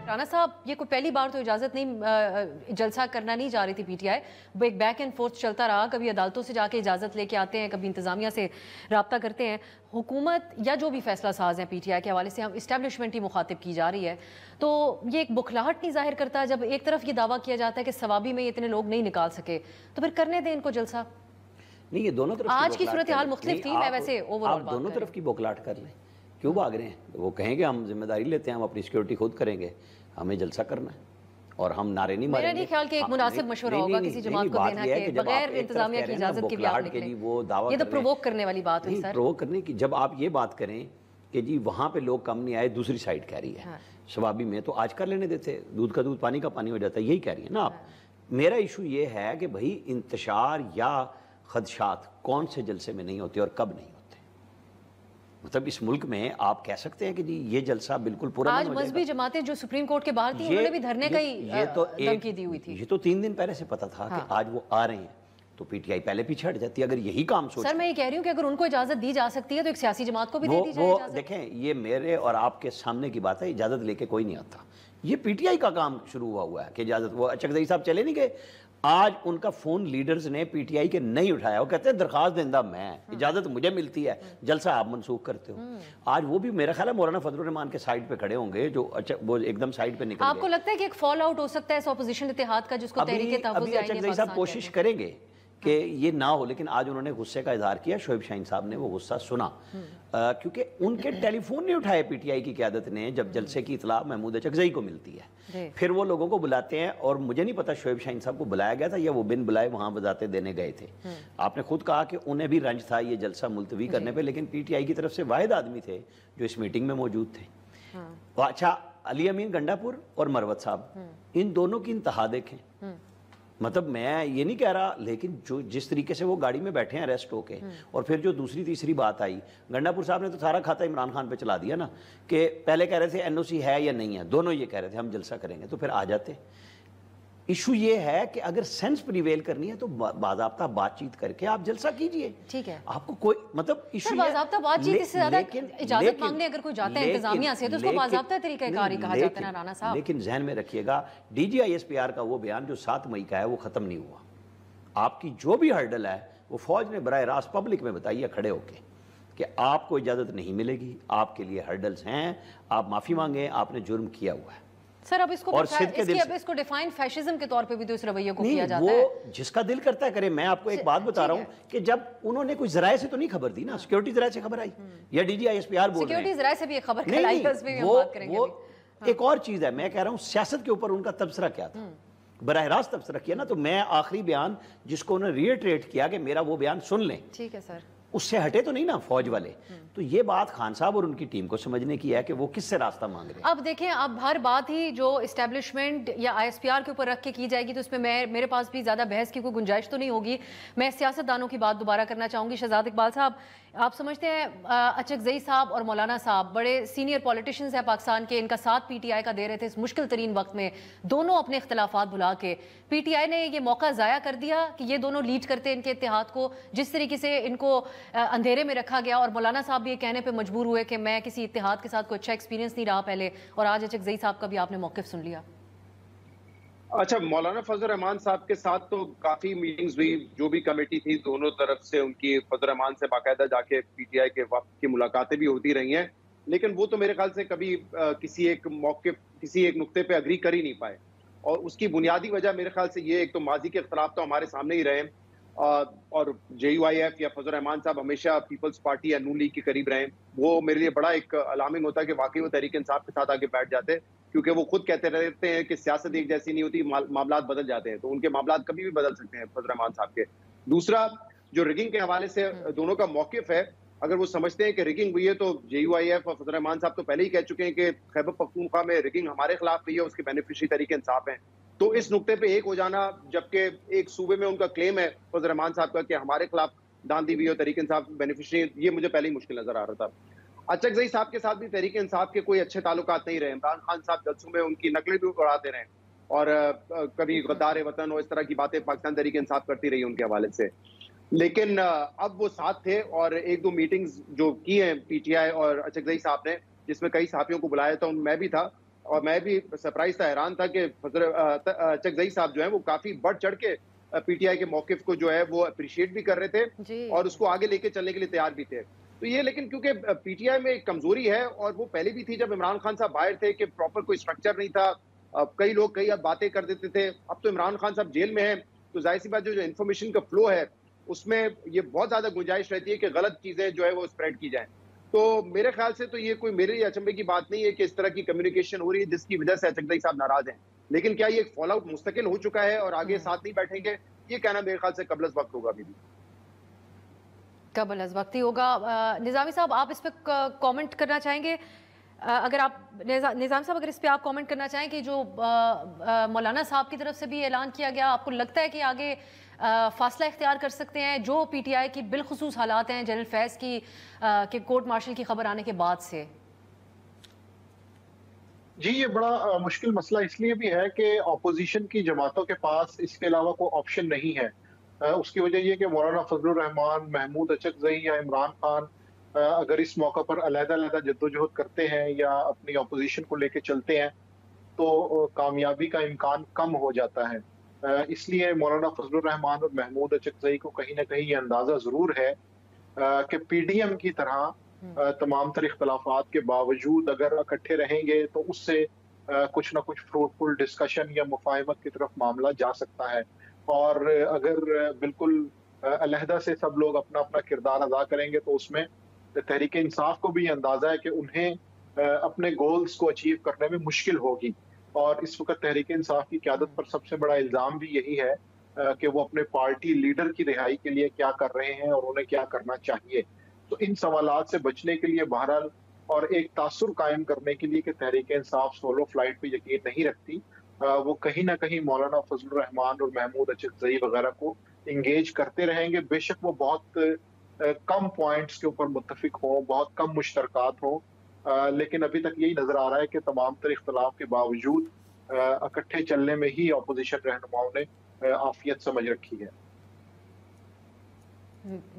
राना साहब, ये कोई पहली बार तो इजाज़त नहीं, जलसा करना नहीं जा रही थी पीटीआई, वो एक बैक एंड फोर्थ चलता रहा, कभी अदालतों से जाके इजाज़त लेके आते हैं, कभी इंतज़ामिया से रब्ता करते हैं। हुकूमत या जो भी फैसला साज हैं पीटीआई के हवाले से, हम इस्टेब्लिशमेंट ही मुखातिब की जा रही है, तो ये एक बुखलाहट नहीं जाहिर करता जब एक तरफ ये दावा किया जाता है कि सवाबी में इतने लोग नहीं निकाल सके, तो फिर करने दें इनको जलसा? नहीं, ये दोनों तरफ आज की सूरत हाल मुख्तलिफ थी, मैं वैसे ओवरऑल दोनों तरफ की बुखलाहट कर लें, क्यों भाग रहे हैं? वो कहेंगे हम जिम्मेदारी लेते हैं, हम अपनी सिक्योरिटी खुद करेंगे, हमें जलसा करना है और हम नारे नहीं मारेंगे। मेरा नहीं ख्याल कि एक मुनासिब मशवरा होगा किसी जमात को देना कि बगैर इंतजामिया की इजाजत के भी आप निकलें। वो दावा ये तो प्रोवोक करने वाली बात हुई सर। प्रोवोक करने की जब आप ये बात करें कि जी वहाँ पे लोग कम नहीं आए, दूसरी साइड कह रही है शबाबी में, तो आज कर लेने देते, दूध का दूध पानी का पानी हो जाता है, यही कह रही है ना आप। मेरा इशू ये है कि भाई इंतशार या खदशात कौन से जलसे में नहीं होते और कब नहीं होते। मतलब इस मुल्क में आप कह सकते हैं कि जी ये जलसा बिल्कुल पूरा आज मजहबी जमातें जो सुप्रीम कोर्ट के बाहर थी, उन्होंने भी धरने का ही धमकी दी हुई थी। ये तो 3 दिन पहले से पता था कि आज वो आ रहे हैं, تو پی ٹی آئی پہلے پیچھے ہٹ جاتی ہے اگر یہی کام سوچ. سر میں یہ کہہ رہی ہوں کہ اگر ان کو اجازت دی جا سکتی ہے تو ایک سیاسی جماعت کو بھی دے دی جائے اجازت. دیکھیں یہ میرے اور آپ کے سامنے کی بات ہے, اجازت لے کے کوئی نہیں آتا. یہ پی ٹی آئی کا کام شروع ہوا ہے کہ اجازت, وہ اچکزئی صاحب چلے نہیں گئے, آج ان کا فون لیڈرز نے پی ٹی آئی کے نہیں اٹھایا, وہ کہتے ہیں درخواست دہندہ میں, اجازت مجھے ملتی ہے, جلسہ آپ منسوخ کرتے ہو. آج وہ بھی میرا خیال ہے مولانا فضل الرحمان کے سائڈ پہ کھڑے ہوں گے جو وہ ایک دم سائڈ پہ نکل گئے. آپ کو لگتا ہے کہ ایک فال آؤٹ ہو سکتا ہے اس اپوزیشن اتحاد کا جس کو تحریک تحفظ ابھی اچکزئی صاحب کوشش کریں گے کہ یہ نہ ہو, لیکن آج انہوں نے غصے کا اظہار کیا, شعیب شاہین صاحب نے وہ غصہ سنا کیونکہ ان کے ٹیلی فون نہیں اٹھائے پی ٹی آئی کی قیادت نے جب جلسے کی اطلاع محمود اچکزئی کو ملتی ہے. پھر وہ لوگوں کو بلاتے ہیں, اور مجھے نہیں پتا شعیب شاہین صاحب کو بلایا گیا تھا یا وہ بن بلائے وہاں وضاحتیں دینے گئے تھے. آپ نے خود کہا کہ انہیں بھی رنج تھا یہ جلسہ ملتوی کرنے پہ, لیکن پی ٹی آئی کی طرف سے واحد آدمی تھے جو اس میٹنگ میں موجود تھے. اچھا علی امین گنڈا پور اور مروت صاحب, ان دونوں کی انتہا دیکھیں. مطلب میں یہ نہیں کہہ رہا, لیکن جو جس طریقے سے وہ گاڑی میں بیٹھے ہیں اریسٹ ہو کے, اور پھر جو دوسری تیسری بات آئی, گنڈا پور صاحب نے تو سارا کھاتا عمران خان پہ چلا دیا نا, کہ پہلے کہہ رہے تھے این او سی ہے یا نہیں ہے, دونوں یہ کہہ رہے تھے ہم جلسہ کریں گے, تو پھر آ جاتے. ایشو یہ ہے کہ اگر سینس پریویل کرنی ہے تو باضابطہ بات چیت کر کے آپ جلسہ کیجئے. ٹھیک ہے, آپ کو کوئی مطلب ایشو باضابطہ بات چیت سے زیادہ اجازت مانگنے اگر کوئی جاتا ہے انتظامیہ سے تو اس کو باضابطہ طریقہ کار ہی کہا جاتا ہے نا رانا صاحب. لیکن ذہن میں رکھیے گا D G I S P R کا وہ بیان جو 7 مئی کا ہے وہ ختم نہیں ہوا. آپ کی جو بھی ہرڈل ہے وہ فوج نے براہ راست پبلک میں بتائی ہے کھڑے ہو کے کہ آپ کو اجازت نہیں ملے گی, آپ کے لیے ہرڈلز ہیں, آپ معافی مانگیں, آپ نے جرم کیا ہوا ہے. سر اب اس کو ڈیفائن فیشزم کے طور پہ بھی تو اس رویے کو کیا جاتا ہے. وہ جس کا دل کرتا ہے کرے. میں آپ کو ایک بات بتا رہا ہوں کہ جب انہوں نے کوئی ذرائع سے تو نہیں خبر دی نا, سیکیورٹی ذرائع سے خبر آئی یا D G I S P R بول رہے ہیں سیکیورٹی ذرائع سے بھی ایک خبر کھلائی ہے, اس پہ بھی ہم بات کریں گے. وہ ایک اور چیز ہے, میں کہہ رہا ہوں سیاست کے اوپر ان کا تبصرہ کیا تھا, براہ راست تبصرہ کیا نا, تو میں آخری بیان جس کو انہوں نے ریٹریٹ کیا کہ میرا وہ بیان سن لیں, ٹھیک ہے سر, اس سے ہٹے تو نہیں نا فوج والے. تو یہ بات خان صاحب اور ان کی ٹیم کو سمجھنے کی ہے کہ وہ کس سے راستہ مانگ رہے ہیں. اب دیکھیں, اب ہر بات ہی جو اسٹیبلشمنٹ یا آئی ایس پی آر کے اوپر رکھ کے کی جائے گی تو اس میں میرے پاس بھی زیادہ بحث کی کوئی گنجائش تو نہیں ہوگی. میں سیاست دانوں کی بات دوبارہ کرنا چاہوں گی. شہزاد اقبال صاحب, آپ سمجھتے ہیں اچکزئی صاحب اور مولانا صاحب بڑے سینئر پولیٹیشنز ہیں پاکستان کے, ان کا ساتھ پی ٹی آئی کا دے رہے تھے اس مشکل ترین وقت میں, دونوں اپنے اختلافات بھلا کے, پی ٹی آئی نے یہ موقع ضائع کر دیا کہ یہ دونوں لیڈ کرتے ان کے اتحاد کو, جس طریقے سے ان کو اندھیرے میں رکھا گیا, اور مولانا صاحب بھی یہ کہنے پہ مجبور ہوئے کہ میں کسی اتحاد کے ساتھ کوئی اچھا ایکسپیرینس نہیں رہا پہلے, اور آج اچکزئی صاحب کا بھی آپ نے موقف سن لیا. اچھا, مولانا فضل الرحمان صاحب کے ساتھ تو کافی میٹنگز ہوئی, جو بھی کمیٹی تھی دونوں طرف سے ان کی فضل الرحمان سے باقاعدہ جا کے پی ٹی آئی کے وفد کی ملاقاتیں بھی ہوتی رہی ہیں, لیکن وہ تو میرے خیال سے کبھی کسی ایک موقف کسی ایک نقطے پہ اگری کر ہی نہیں پائے. اور اس کی بنیادی وجہ میرے خیال سے یہ, ایک تو ماضی کے اختلاف تو ہمارے سامنے ہی رہے, اور جے یو آئی ایف یا فضل الرحمان صاحب ہمیشہ پیپلز پارٹی یا نون لیگ کے قریب رہے. وہ میرے لیے بڑا ایک الارمنگ ہوتا ہے کہ واقعی وہ تحریک انصاف کے ساتھ آگے بیٹھ جاتے, کیونکہ وہ خود کہتے رہتے ہیں کہ سیاست ایک جیسی نہیں ہوتی, معاملات بدل جاتے ہیں, تو ان کے معاملات کبھی بھی بدل سکتے ہیں فضل الرحمان صاحب کے. دوسرا, جو ریگنگ کے حوالے سے دونوں کا موقف ہے, اگر وہ سمجھتے ہیں کہ ریگنگ ہوئی ہے تو جے یو آئی ایف اور فضل الرحمان صاحب تو پہلے ہی کہہ چکے ہیں کہ خیبر پختونخوا میں ریگنگ ہمارے خلاف ہوئی ہے, اس کے بینیفیشری تحریک انصاف ہیں. تو اس نقطے پہ ایک ہو جانا, جبکہ ایک صوبے میں ان کا کلیم ہے فضل الرحمان صاحب کا کہ ہمارے خلاف داندی ہوئی اور تحریک انصاف بینیفیشری, یہ مجھے پہلے ہی مشکل نظر آ رہا تھا. اچکزئی صاحب کے ساتھ بھی تحریک انصاف کے کوئی اچھے تعلقات نہیں رہے. عمران خان صاحب جلسوں میں ان کی نقلیں بھی اڑاتے رہے, اور کبھی غدار وطن اور اس طرح کی باتیں پاکستان تحریک انصاف کرتی رہی ان کے حوالے سے. لیکن اب وہ ساتھ تھے, اور ایک دو میٹنگز جو کی ہیں پی ٹی آئی اور اچکزئی صاحب نے, جس میں کئی صحافیوں کو بلایا تھا, ان میں بھی تھا, اور میں بھی سرپرائز تھا, حیران تھا کہ اچکزئی صاحب جو ہیں وہ کافی بڑھ چڑھ کے پی ٹی آئی کے موقف کو جو ہے وہ اپریشیٹ بھی کر رہے تھے اور اس کو آگے لے کے چلنے کے لیے تیار بھی تھے. تو یہ, لیکن کیونکہ پی ٹی آئی میں ایک کمزوری ہے, اور وہ پہلے بھی تھی جب عمران خان صاحب باہر تھے, کہ پراپر کوئی سٹرکچر نہیں تھا, کئی لوگ کئی باتیں کر دیتے تھے. اب تو عمران خان صاحب جیل میں ہیں, تو ظاہر سی بات جو انفارمیشن کا فلو ہے اس میں یہ بہت زیادہ گنجائش رہتی ہے کہ غلط چیزیں جو ہے وہ اسپریڈ کی جائیں. تو میرے خیال سے تو یہ کوئی میرے لیے اچنبے کی بات نہیں ہے کہ اس طرح کی کمیونیکیشن ہو رہی ہے جس کی وجہ سے اچکزئی صاحب ناراض ہیں. لیکن کیا یہ ایک فال آؤٹ مستقل ہو چکا ہے اور آگے ساتھ نہیں بیٹھیں گے, یہ کہنا میرے خیال سے قبل از وقت ہوگا. ابھی بھی قبل از وقت ہی ہوگا. نظامی صاحب, آپ اس پہ کامنٹ کرنا چاہیں گے؟ اگر آپ نظام صاحب اگر اس پہ آپ کامنٹ کرنا چاہیں کہ جو مولانا صاحب کی طرف سے بھی اعلان کیا گیا, آپ کو لگتا ہے کہ آگے فاصلہ اختیار کر سکتے ہیں جو پی ٹی آئی کی بالخصوص حالات ہیں جنرل فیض کی کہ کورٹ مارشل کی خبر آنے کے بعد سے؟ جی, یہ بڑا مشکل مسئلہ اس لیے بھی ہے کہ اپوزیشن کی جماعتوں کے پاس اس کے علاوہ کوئی آپشن نہیں ہے. उसकी वजह ये कि मौलाना फजलुर रहमान, महमूद अचकज़ई या इमरान खान अगर इस मौका पर अलग-अलग जद्दोजहद करते हैं या अपनी अपोजिशन को लेके चलते हैं तो कामयाबी का इम्कान कम हो जाता है। इसलिए मौलाना फजलुर रहमान और महमूद अचकज़ई को कहीं ना कहीं ये अंदाज़ा ज़रूर है कि पीडीएम की तरह तमाम तर इख्तलाफात के बावजूद अगर इकट्ठे रहेंगे तो उससे कुछ ना कुछ फ्रूटफुल डिस्कशन या मुफाहमत की तरफ मामला जा सकता है। और अगर बिल्कुल अलहदा से सब लोग अपना अपना किरदार अदा करेंगे तो उसमें तहरीक इंसाफ को भी अंदाजा है कि उन्हें अपने गोल्स को अचीव करने में मुश्किल होगी। और इस वक्त तहरीक इंसाफ की क़यादत पर सबसे बड़ा इल्ज़ाम भी यही है कि वो अपने पार्टी लीडर की रिहाई के लिए क्या कर रहे हैं और उन्हें क्या करना चाहिए। तो इन सवालात से बचने के लिए बहरहाल और एक तासुर कायम करने के लिए कि तहरीक इंसाफ सोलो फ्लाइट पे यकीन नहीं रखती, वो कहीं ना कहीं मौलाना फजलुर रहमान और महमूद अचकज़ई वगैरह को इंगेज करते रहेंगे। बेशक वो बहुत कम पॉइंट्स के ऊपर मुत्तफिक हो, बहुत कम मुश्तरकात हो, लेकिन अभी तक यही नजर आ रहा है कि तमाम तर इख्तलाफ के बावजूद इकट्ठे चलने में ही अपोजिशन रहनुमाओं ने आफियत समझ रखी है।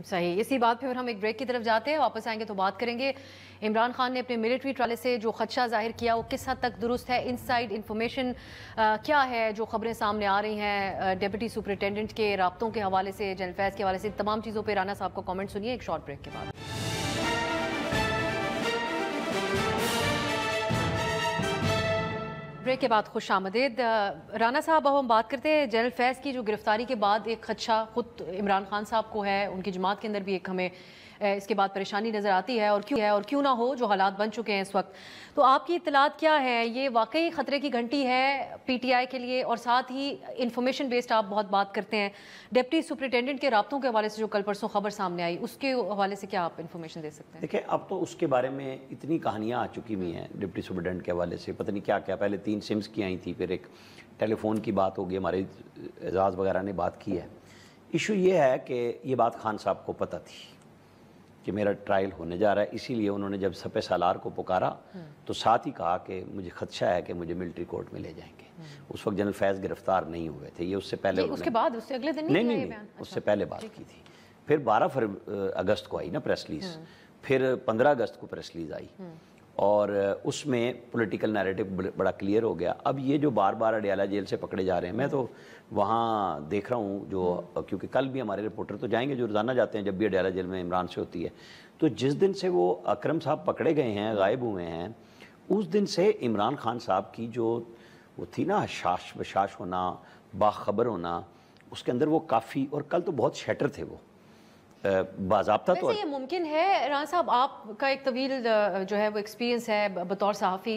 सही, इसी बात पे फिर हम एक ब्रेक की तरफ जाते हैं, वापस आएंगे तो बात करेंगे इमरान खान ने अपने मिलिट्री ट्राले से जो खदशा जाहिर किया वो किस हद तक दुरुस्त है, इनसाइड इंफॉर्मेशन क्या है जो खबरें सामने आ रही हैं डिप्टी सुपरिटेंडेंट के राब्तों के हवाले से, जनरल फैज़ के हवाले से, तमाम चीज़ों पर राना साहब का कमेंट सुनिए एक शॉर्ट ब्रेक के बाद। ब्रेक के बाद खुश आमदीद। राना साहब, अब हम बात करते हैं जनरल फैज़ की जो गिरफ्तारी के बाद एक खदशा खुद इमरान खान साहब को है, उनकी जमात के अंदर भी एक हमें इसके बाद परेशानी नज़र आती है और क्यों ना हो जो हालात बन चुके हैं इस वक्त। तो आपकी इत्तलात क्या है, ये वाकई ख़तरे की घंटी है पीटीआई के लिए? और साथ ही इंफॉर्मेशन बेस्ड आप बहुत बात करते हैं, डिप्टी सुपरिटेंडेंट के राब्तों के हवाले से जो कल परसों खबर सामने आई उसके हवाले से क्या आप इंफॉर्मेशन दे सकते हैं? देखिए, अब तो उसके बारे में इतनी कहानियाँ आ चुकी हुई हैं डिप्टी सुपरिटेंडेंट के हवाले से, पता नहीं क्या क्या, पहले 3 सिम्स की आई थी, फिर एक टेलीफोन की बात होगी, हमारे एजाज़ वगैरह ने बात की है। इशू ये है कि ये बात खान साहब को पता थी कि मेरा ट्रायल होने जा रहा है, इसीलिए उन्होंने जब सपे सालार को पुकारा तो साथ ही कहा कि मुझे खदशा है कि मुझे मिलिट्री कोर्ट में ले जाएंगे। उस वक्त जनरल फैज़ गिरफ्तार नहीं हुए थे, ये उससे पहले, उसके बाद, उससे अगले दिन नहीं, उससे पहले बात की थी। फिर 12 अगस्त को आई ना प्रेस रिलीज, फिर 15 अगस्त को प्रेस रिलीज आई और उसमें पॉलिटिकल नैरेटिव बड़ा क्लियर हो गया। अब ये जो बार बार अडयाला जेल से पकड़े जा रहे हैं, मैं तो वहाँ देख रहा हूँ जो, क्योंकि कल भी हमारे रिपोर्टर तो जाएंगे जो रोज़ाना जाते हैं जब भी अडयाला जेल में इमरान से होती है, तो जिस दिन से वो अकरम साहब पकड़े गए हैं, गायब हुए हैं, उस दिन से इमरान खान साहब की जो वो थी ना हशाश बशाश होना, बाखबर होना, उसके अंदर वो काफ़ी, और कल तो बहुत शैटर थे वो बाज़ाब्ता। तो ये मुमकिन है राना साहब, आपका एक तवील जो है वो एक्सपीरियंस है बतौर सहाफ़ी,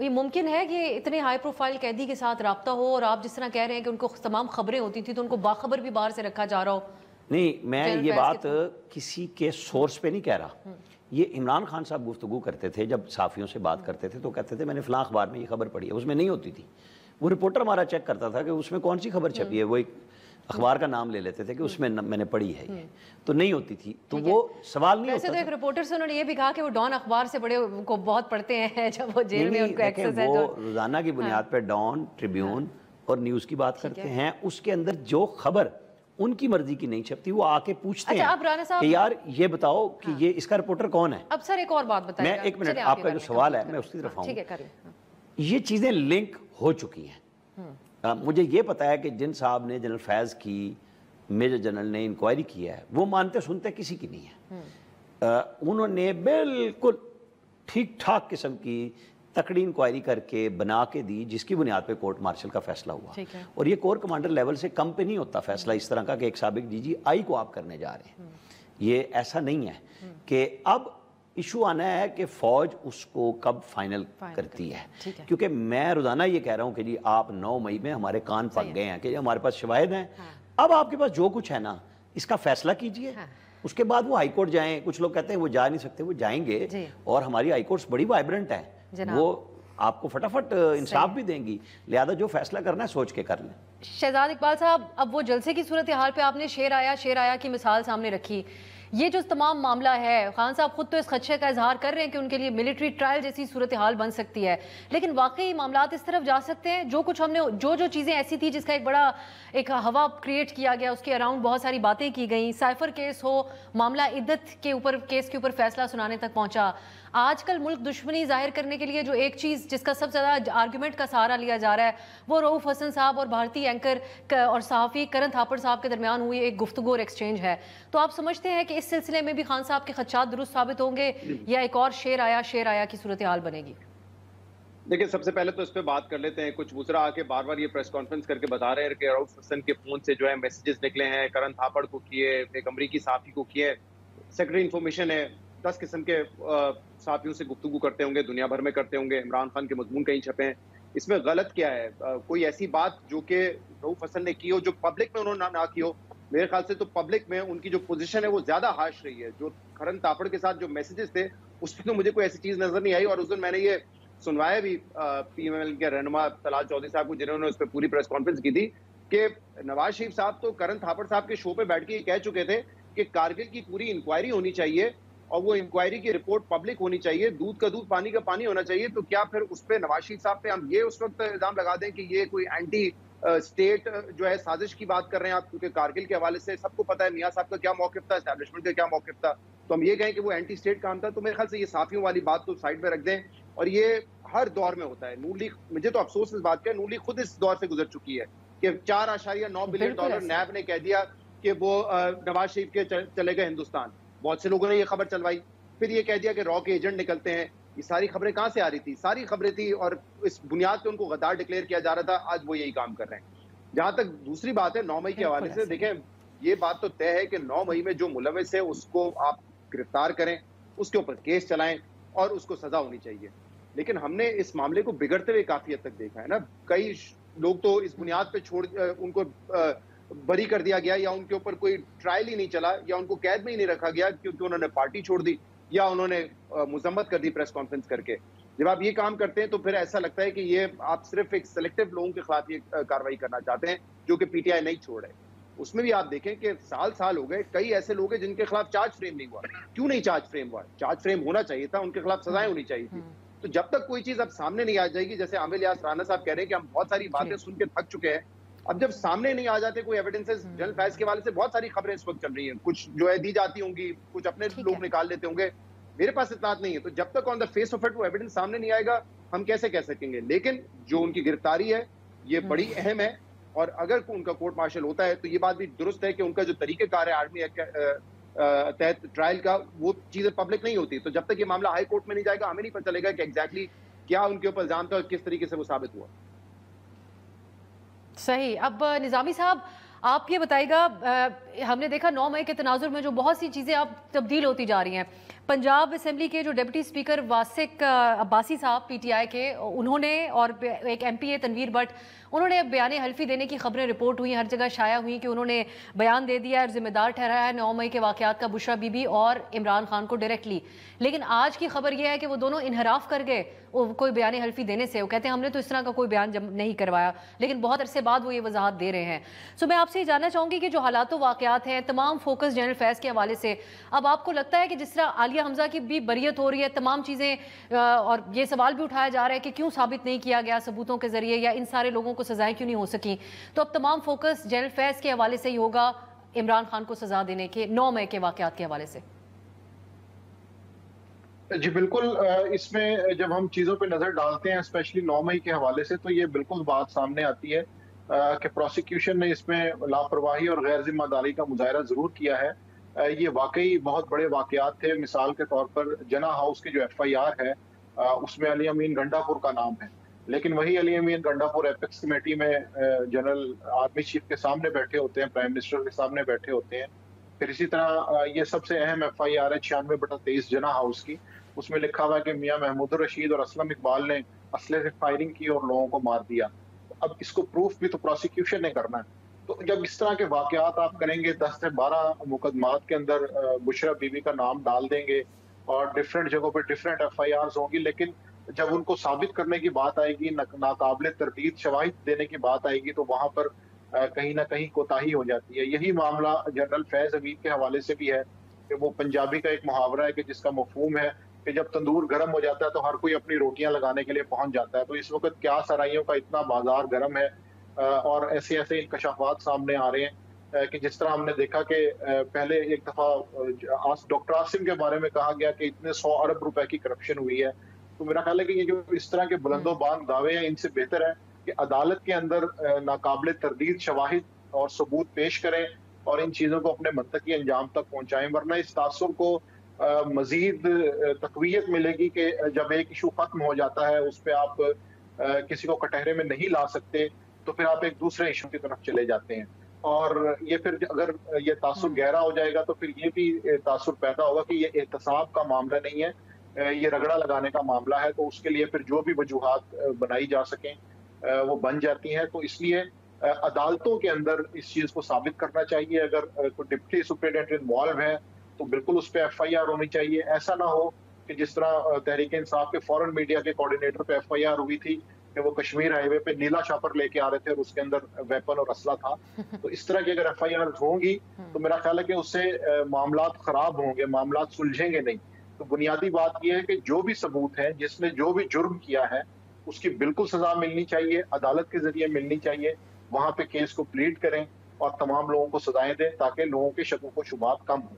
ये मुमकिन है कि इतने हाई प्रोफाइल कैदी के साथ रब्ता हो और आप जिस तरह कह रहे हैं कि उनको तमाम खबरें होती थी तो उनको बाखबर भी बाहर से रखा जा रहा हो? नहीं, मैं ये बात किसी के सोर्स पे नहीं कह रहा, ये इमरान खान साहब गुफ्तगू करते थे जब साफ़ियों से बात करते थे तो कहते थे मैंने फ़लाँ अखबार में ये खबर पढ़ी है, उसमें नहीं होती थी। वो रिपोर्टर हमारा चेक करता था कि उसमें कौन सी खबर छपी है, वो एक अखबार का नाम ले लेते थे कि उसमें मैंने पढ़ी है, ये तो नहीं होती थी, तो वो सवाल नहीं होता। तो एक रिपोर्टर से उन्होंने ये भी कहा कि वो डॉन अखबार से बड़े को बहुत पढ़ते हैं जब वो जेल में उनको एक्सेस है, वो रोजाना की बुनियाद पर डॉन, ट्रिब्यून और न्यूज़ की बात करते हैं, उसके अंदर जो खबर उनकी मर्जी की नहीं छपती वो आके पूछते हैं कि यार ये बताओ कि ये इसका रिपोर्टर कौन है। अब सर एक और बात बताइए, मैं 1 मिनट, आपका जो सवाल है मैं उसकी तरफ आऊँ। ये चीज़ें लिंक हो चुकी हैं। मुझे ये पता है कि जिन साहब ने जनरल फैज़ की, मेजर जनरल ने इंक्वायरी किया है, वो मानते सुनते किसी की नहीं है। उन्होंने बिल्कुल ठीक ठाक किस्म की तकड़ी इंक्वायरी करके बना के दी जिसकी बुनियाद पे कोर्ट मार्शल का फैसला हुआ। और ये कोर कमांडर लेवल से कम पे नहीं होता फैसला इस तरह का कि एक साबिक DGI को आप करने जा रहे हैं, ये ऐसा नहीं है। कि अब इशू आना है कि फौज उसको कब फाइनल करती है, क्योंकि मैं रोजाना ये कह रहा हूँ कि जी आप 9 मई में हमारे कान पक गए हैं कि हमारे पास शवाहिद हैं, अब आपके पास जो कुछ है ना इसका फैसला कीजिए। उसके बाद वो हाई कोर्ट जाएं, कुछ लोग कहते हैं वो जा नहीं सकते, वो जाएंगे और हमारी हाई कोर्ट्स बड़ी वाइब्रेंट है, वो आपको फटाफट इंसाफ भी देंगी, लिहाजा जो फैसला करना है सोच के कर लें। शहजाद इकबाल साहब, अब वो जलसे की सूरत हाल पे आपने शेर आया की मिसाल सामने रखी یہ جو تمام معاملہ ہے، خان صاحب خود تو اس خدشے کا اظہار کر رہے ہیں کہ ان کے لیے ملٹری ٹرائل جیسی صورتحال بن سکتی ہے، لیکن واقعی معاملات اس طرف جا سکتے ہیں؟ جو کچھ ہم نے جو چیزیں ایسی تھی جس کا ایک بڑا ہوا کریٹ کیا گیا، اس کے اراؤنڈ بہت ساری باتیں کی گئیں، سائفر کیس ہو، معاملہ عدت کے اوپر فیصلہ سنانے تک پہنچا، آج کل ملک دشمنی ظاہر کرنے کے لیے جو ایک چیز جس کا سب سے زیادہ آرگومنٹ کا سہارا لیا جا رہا ہے وہ رؤوف حسن صاحب اور بھارتی اینکر اور صحافی کرن تھاپڑ صاحب کے درمیان ہوئی ایک گفتگو اور ایکسچینج ہے. تو آپ سمجھتے ہیں کہ اس سلسلے میں بھی خان صاحب کے خدشات درست ثابت ہوں گے یا ایک اور شیر آیا کی صورتحال بنے گی؟ دیکھیں، سب سے پہلے تو اس پہ بات کر لیتے ہیں. کچھ وزراء آ کے بار بار یہ پریس کانفرنس کر کے بتا رہے ہیں کہ رؤوف حسن کے فون سے جو ہے میسیجز نکلے ہیں، کرن تھاپڑ کو کیے، ایک امریکی صحافی کو کیے، سیکرٹری انفارمیشن ہے 10 قسم کے صحافیوں سے گفتگو کرتے ہوں گے، دنیا بھر میں کرتے ہوں گے، عمران خان کے مضمون کہیں چھپے ہیں. اس میں غلط کیا ہے؟ کوئی ایسی بات جو کہ رؤوف حسن نے کی ہو جو پبلک میں انہوں نے نہ کی ہو. میرے خیال سے تو پبلک میں ان کی جو پوزیشن ہے وہ زیادہ ہارش رہی ہے. جو کرن تھاپڑ کے ساتھ جو میسیجز تھے اس میں تو مجھے کوئی ایسی چیز نظر نہیں آئی، اور اس دن میں نے یہ سنوایا بھی پی ایم ایل کے رہنما طلال چودھری صاحب کو، جنہوں نے اس پہ پوری پریس کانفرنس کی تھی، کہ نواز شریف صاحب تو کرن تھاپڑ صاحب کے شو پہ بیٹھ کے یہ کہہ چکے تھے کہ کارگل کی پوری انکوائری ہونی چاہیے اور وہ انکوائری کی رپورٹ پبلک ہونی چاہیے، دودھ کا دودھ پانی کا پانی ہونا چاہیے. تو کیا پھر اس پہ نواز شریف صاحب پہ ہم یہ اس وقت الزام لگا دیں کہ یہ کوئی اینٹی اسٹیٹ جو ہے سازش کی بات کر رہے ہیں آپ؟ کیونکہ کارگل کے حوالے سے سب کو پتہ ہے میاں صاحب کا کیا موقف تھا، اسٹیبلشمنٹ کا کیا موقف تھا، تو ہم یہ کہیں کہ وہ اینٹی اسٹیٹ کام تھا. تو میرے خیال سے یہ صحافیوں والی بات تو سائڈ پہ رکھ دیں. اور یہ ہر دور میں ہوتا ہے. نون لیگ، مجھے تو افسوس اس بات کا ہے، نون لیگ خود اس دور سے گزر چکی ہے کہ $4.9 بلین نیب نے کہہ دیا کہ وہ نواز شریف کے چلے گئے ہندوستان. بہت سے لوگوں نے یہ خبر چلوائی، پھر یہ کہہ دیا کہ را کے ایجنٹ نکلتے ہیں. یہ ساری خبریں کہاں سے آ رہی تھی؟ ساری خبریں تھی، اور اس بنیاد پہ ان کو غدار ڈکلیئر کیا جا رہا تھا. آج وہ یہی کام کر رہے ہیں. جہاں تک دوسری بات ہے 9 مئی کے حوالے سے، دیکھیں یہ بات تو طے ہے کہ 9 مئی میں جو ملوث ہے اس کو آپ گرفتار کریں، اس کے اوپر کیس چلائیں اور اس کو سزا ہونی چاہیے. لیکن ہم نے اس معاملے کو بگڑتے ہوئے کافی حد تک دیکھا ہے نا. کئی لوگ تو اس بنیاد پہ ان کو بری کر دیا گیا، یا ان کے اوپر کوئی ٹرائل ہی نہیں چلا، یا ان کو قید میں ہی نہیں رکھا گیا کیونکہ انہوں نے پارٹی چھوڑ دی یا انہوں نے مذمت کر دی پریس کانفرنس کر کے. جب آپ یہ کام کرتے ہیں تو پھر ایسا لگتا ہے کہ یہ آپ صرف ایک سلیکٹیو لوگوں کے خلاف یہ کارروائی کرنا چاہتے ہیں جو کہ پی ٹی آئی نہیں چھوڑ رہے. اس میں بھی آپ دیکھیں کہ سال ہو گئے، کئی ایسے لوگ ہیں جن کے خلاف چارج فریم نہیں ہوا. کیوں نہیں چارج فریم ہوا؟ چارج فریم ہونا چاہیے تھا، ان کے خلاف سزائیں ہونی چاہیے تھی. تو جب تک کوئی چیز اب سامنے نہیں آ جائے گی، جیسے عامر یاس رانا صاحب کہہ رہے ہیں کہ ہم بہت ساری باتیں سن کے تھک چکے ہیں، اب جب سامنے نہیں آ جاتے کوئی ایویڈنسز، جنرل فیض کے حوالے سے بہت ساری خبریں اس وقت چل رہی ہیں، کچھ جو ہے دی جاتی ہوں گی، کچھ اپنے لوگ نکال لیتے ہوں گے، میرے پاس اطلاعات نہیں ہے. تو جب تک آن دا فیس آف اٹ وہ ایویڈنس سامنے نہیں آئے گا ہم کیسے کہہ سکیں گے. لیکن جو ان کی گرفتاری ہے یہ بڑی اہم ہے، اور اگر ان کا کورٹ مارشل ہوتا ہے تو یہ بات بھی درست ہے کہ ان کا جو طریقہ کار ہے آرمی تحت ٹرائل کا، وہ چیزیں پبلک نہیں ہوتی. تو جب تک یہ معاملہ ہائی کورٹ میں نہیں جائے گا ہمیں نہیں پتہ چلے گا کہ ایگزیکٹلی کیا ان کے اوپر الزام تھا اور کس طریقے سے وہ ثابت ہوا. صحیح. اب نظامی صاحب آپ یہ بتائیے گا، ہم نے دیکھا 9 مئی کے تناظر میں جو بہت سی چیزیں اب تبدیل ہوتی جا رہی ہیں. پنجاب اسمبلی کے جو ڈپٹی اسپیکر واسق عباسی صاحب پی ٹی آئی کے، انہوں نے، اور ایک M P A Tanvir Butt, انہوں نے بیان حلفی دینے کی خبریں رپورٹ ہوئی، ہر جگہ شائع ہوئی کہ انہوں نے بیان دے دیا اور ذمہ دار ٹھہرایا ہے 9 مئی کے واقعات کا بشرا بی بی اور عمران خان کو ڈائریکٹلی. لیکن آج کی خبر یہ ہے کہ وہ دونوں انحراف کر گئے کوئی بیان حلفی دینے سے. وہ کہتے ہیں ہم نے تو اس طرح کا کوئی بیان نہیں کروایا، لیکن بہت عرصے بعد وہ یہ وضاحت دے رہے ہیں. سو میں آپ سے یہ جاننا چاہوں گی کہ جو حالات و واقعات ہیں، تمام فوکس جنرل فیض کے حوالے سے، اب آپ کو لگتا ہے کہ جس طرح عالیہ حمزہ کی بھی بریت ہو رہی ہے، تمام چیزیں، اور یہ سوال بھی اٹھایا جا رہا ہے کہ کیوں ثابت نہیں کیا گیا ثبوتوں کے ذریعے، یا ان سارے لوگوں کو سزائیں کیوں نہیں ہو سکیں، تو اب تمام فوکس جنرل فیض کے حوالے سے ہی ہوگا عمران خان کو سزا دینے کے 9 مئی کے واقعات کے حوالے سے؟ جی بالکل. اس میں جب ہم چیزوں پہ نظر ڈالتے ہیں اسپیشلی 9 مئی کے حوالے سے، تو یہ بالکل بات سامنے آتی ہے کہ پروسیکیوشن نے اس میں لاپرواہی اور غیر ذمہ داری کا مظاہرہ ضرور کیا ہے. یہ واقعی بہت بڑے واقعات تھے. مثال کے طور پر جنا ہاؤس کی جو ایف آئی آر ہے اس میں علی امین گنڈا پور کا نام ہے، لیکن وہی علی امین گنڈا پور ایپیکس کمیٹی میں جنرل آرمی چیف کے سامنے بیٹھے ہوتے ہیں، پرائم منسٹر کے سامنے بیٹھے ہوتے ہیں. پھر اسی طرح یہ سب سے اہم ایف آئی آر ہے 96/23 جنا ہاؤس کی. اس میں لکھا ہوا ہے کہ میاں محمود الرشید اور اسلم اقبال نے اسلحے سے فائرنگ کی اور لوگوں کو مار دیا. اب اس کو پروف بھی تو پروسیکیوشن نے کرنا ہے. تو جب اس طرح کے واقعات آپ کریں گے، 10 سے 12 مقدمات کے اندر بشرا بی بی کا نام ڈال دیں گے اور ڈفرینٹ جگہوں پہ ڈفرینٹ ایف آئی آرز ہوں گی، لیکن جب ان کو ثابت کرنے کی بات آئے گی، ناقابل تردید شواہد دینے کی بات آئے گی، تو وہاں پر کہیں نہ کہیں کوتاہی ہو جاتی ہے. یہی معاملہ جنرل فیض حمید کے حوالے سے بھی ہے کہ وہ पंजाबी का एक मुहावरा है कि जिसका मफहूम है कि जब तंदूर गर्म हो जाता है तो हर कोई अपनी रोटियां लगाने के लिए पहुंच जाता है। तो इस वक्त क्या सराइयों का इतना बाजार गर्म है और ऐसे ऐसे इंकशाफात सामने आ रहे हैं कि जिस तरह हमने देखा कि पहले एक दफ़ा डॉक्टर आसिम के बारे में कहा गया कि इतने 100 अरब रुपए की करप्शन हुई है। तो मेरा ख्याल है कि ये जो इस तरह के बुलंदोबान दावे हैं, इनसे बेहतर है कि अदालत के अंदर नाकाबिल तरदीद शवाहिद और सबूत पेश करें और इन चीज़ों को अपने मंतकी अंजाम तक पहुंचाएं, वरना इस तासुर को मजीद तकवीयत मिलेगी कि जब एक इशू खत्म हो जाता है उस पर आप किसी को कटहरे में नहीं ला सकते तो फिर आप एक दूसरे इशू की तरफ चले जाते हैं और ये फिर अगर ये तासुर गहरा हो जाएगा तो फिर ये भी तासुर पैदा होगा कि ये एहतसाब का मामला नहीं है, ये रगड़ा लगाने का मामला है। तो उसके लिए फिर जो भी वजूहात बनाई जा सकें वो बन जाती हैं। तो इसलिए अदालतों के अंदर इस चीज़ को साबित करना चाहिए। अगर कोई डिप्टी सुपरिटेंडेंट इन्वॉल्व है तो बिल्कुल उस पर FIR होनी चाहिए। ऐसा ना हो कि जिस तरह तहरीक इंसाफ के फॉरेन मीडिया के कोऑर्डिनेटर पे FIR हुई थी कि वो कश्मीर हाईवे पे नीला छापर लेके आ रहे थे और उसके अंदर वेपन और असला था। तो इस तरह की अगर FIR होंगी तो मेरा ख्याल है कि उससे मामलात खराब होंगे, मामलात सुलझेंगे नहीं। तो बुनियादी बात यह है कि जो भी सबूत है, जिसने जो भी जुर्म किया है, उसकी बिल्कुल सजा मिलनी चाहिए, अदालत के जरिए मिलनी चाहिए। वहां पे केस को प्लीड करें और तमाम लोगों को सजाएं दें ताकि लोगों के शकों को शुबात कम हो।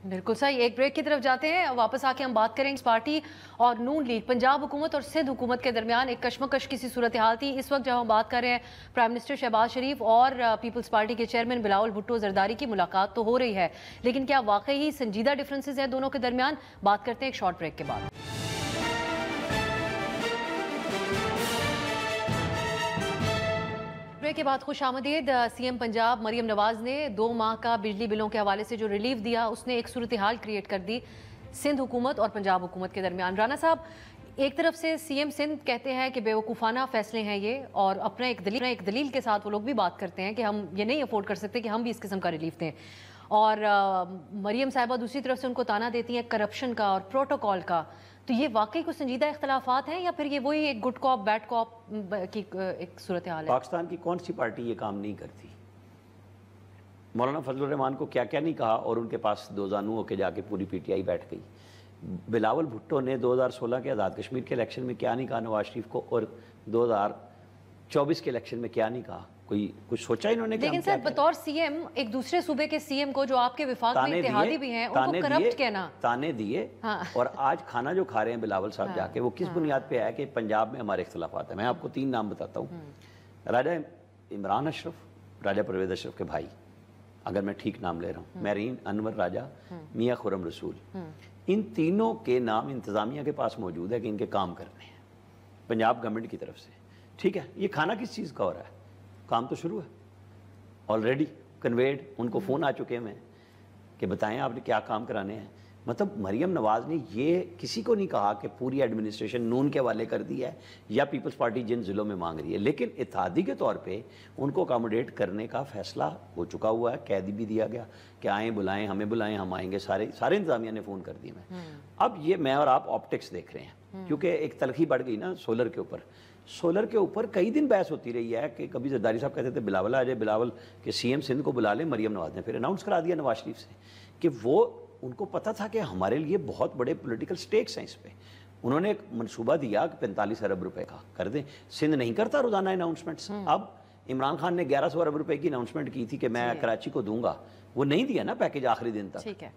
बिल्कुल सही। एक ब्रेक की तरफ जाते हैं, वापस आके हम बात करेंगे। पार्टी और नून लीग, पंजाब हुकूमत और सिंध हुकूमत के दरमियान एक कशमकश की सी सूरत हाल थी। इस वक्त जब हम बात कर रहे हैं, प्राइम मिनिस्टर शहबाज शरीफ और पीपल्स पार्टी के चेयरमैन बिलावल भुट्टो जरदारी की मुलाकात तो हो रही है, लेकिन क्या वाकई ही संजीदा डिफरेंसेस हैं दोनों के दरमियान? बात करते हैं एक शॉर्ट ब्रेक के बाद। ब्रेक के बाद खुश आमदीद। CM पंजाब मरियम नवाज ने 2 माह का बिजली बिलों के हवाले से जो रिलीफ दिया, उसने एक सूरत हाल क्रिएट कर दी सिंध हुकूमत और पंजाब हुकूमत के दरमियान। राना साहब, एक तरफ से CM सिंध कहते हैं कि बेवकूफ़ाना फैसले हैं ये, और अपना एक दलील के साथ वो लोग भी बात करते हैं कि हम ये नहीं अफोर्ड कर सकते कि हम भी इस किस्म का रिलीफ दें, और मरियम साहिबा दूसरी तरफ से उनको ताना देती हैं करप्शन का और प्रोटोकॉल का। तो ये वाकई कुछ संजीदा इख्तलाफात हैं या फिर ये वही एक गुड कॉप बैड कॉप की एक सूरत हाल है? पाकिस्तान की कौन सी पार्टी ये काम नहीं करती? मौलाना फजलुर रहमान को क्या क्या नहीं कहा और उनके पास दो जानू होकर जाके पूरी PTI बैठ गई। बिलावल भुट्टो ने 2016 के आज़ाद कश्मीर के इलेक्शन में क्या नहीं कहा नवाज शरीफ को, और 2024 के इलेक्शन में क्या नहीं कहा? कोई कुछ सोचा इन्होंने? लेकिन सर, बतौर CM एक दूसरे सूबे के CM को जो आपके विफाक में इत्तेहादी भी हैं, उनको करप्ट कहना, ताने दिए। हाँ। और आज खाना जो खा रहे हैं बिलावल साहब हाँ। जाके, वो किस बुनियाद पे है कि पंजाब में हमारे इख्तलाफात है? मैं आपको 3 नाम बताता हूँ। राजा इमरान अशरफ, राजा परवेज अशरफ के भाई, अगर मैं ठीक नाम ले रहा हूँ, मेरीन अनवर राजा, मियाँ खुरम रसूल, इन तीनों के नाम इंतजामिया के पास मौजूद है कि इनके काम करने हैं पंजाब गवर्नमेंट की तरफ से। ठीक है, ये खाना किस चीज़ का हो रहा है? काम तो शुरू है, ऑलरेडी कन्वेड, उनको फ़ोन आ चुके हैं कि बताएं आपने क्या काम कराने हैं। मतलब मरियम नवाज़ ने ये किसी को नहीं कहा कि पूरी एडमिनिस्ट्रेशन नून के हवाले कर दी है या पीपल्स पार्टी जिन ज़िलों में मांग रही है, लेकिन इत्तेहादी के तौर पे उनको अकोमोडेट करने का फैसला हो चुका हुआ है। कैदी भी दिया गया कि आएँ बुलाएं, हमें बुलाएं, हम आएंगे। सारे इंतजामिया ने फ़ोन कर दिए। अब ये मैं और आप ऑप्टिक्स देख रहे हैं, क्योंकि एक तलखी बढ़ गई ना सोलर के ऊपर। सोलर के ऊपर कई दिन बहस होती रही है कि कभी जरदारी साहब कहते थे बिलावल आ जाए, बिलावल के CM सिंध को बुला ले। मरियम नवाज़ ने फिर अनाउंस करा दिया नवाज शरीफ से कि वो, उनको पता था कि हमारे लिए बहुत बड़े पॉलिटिकल स्टेक्स हैं इस पे। उन्होंने एक मनसूबा दिया कि 45 अरब रुपए का कर दें। सिंध नहीं करता रोजाना अनाउंसमेंट्स। अब इमरान खान ने 1100 अरब रुपए की अनाउंसमेंट की थी कि मैं कराची को दूंगा, वो नहीं दिया ना पैकेज आखिरी दिन तक। ठीक है,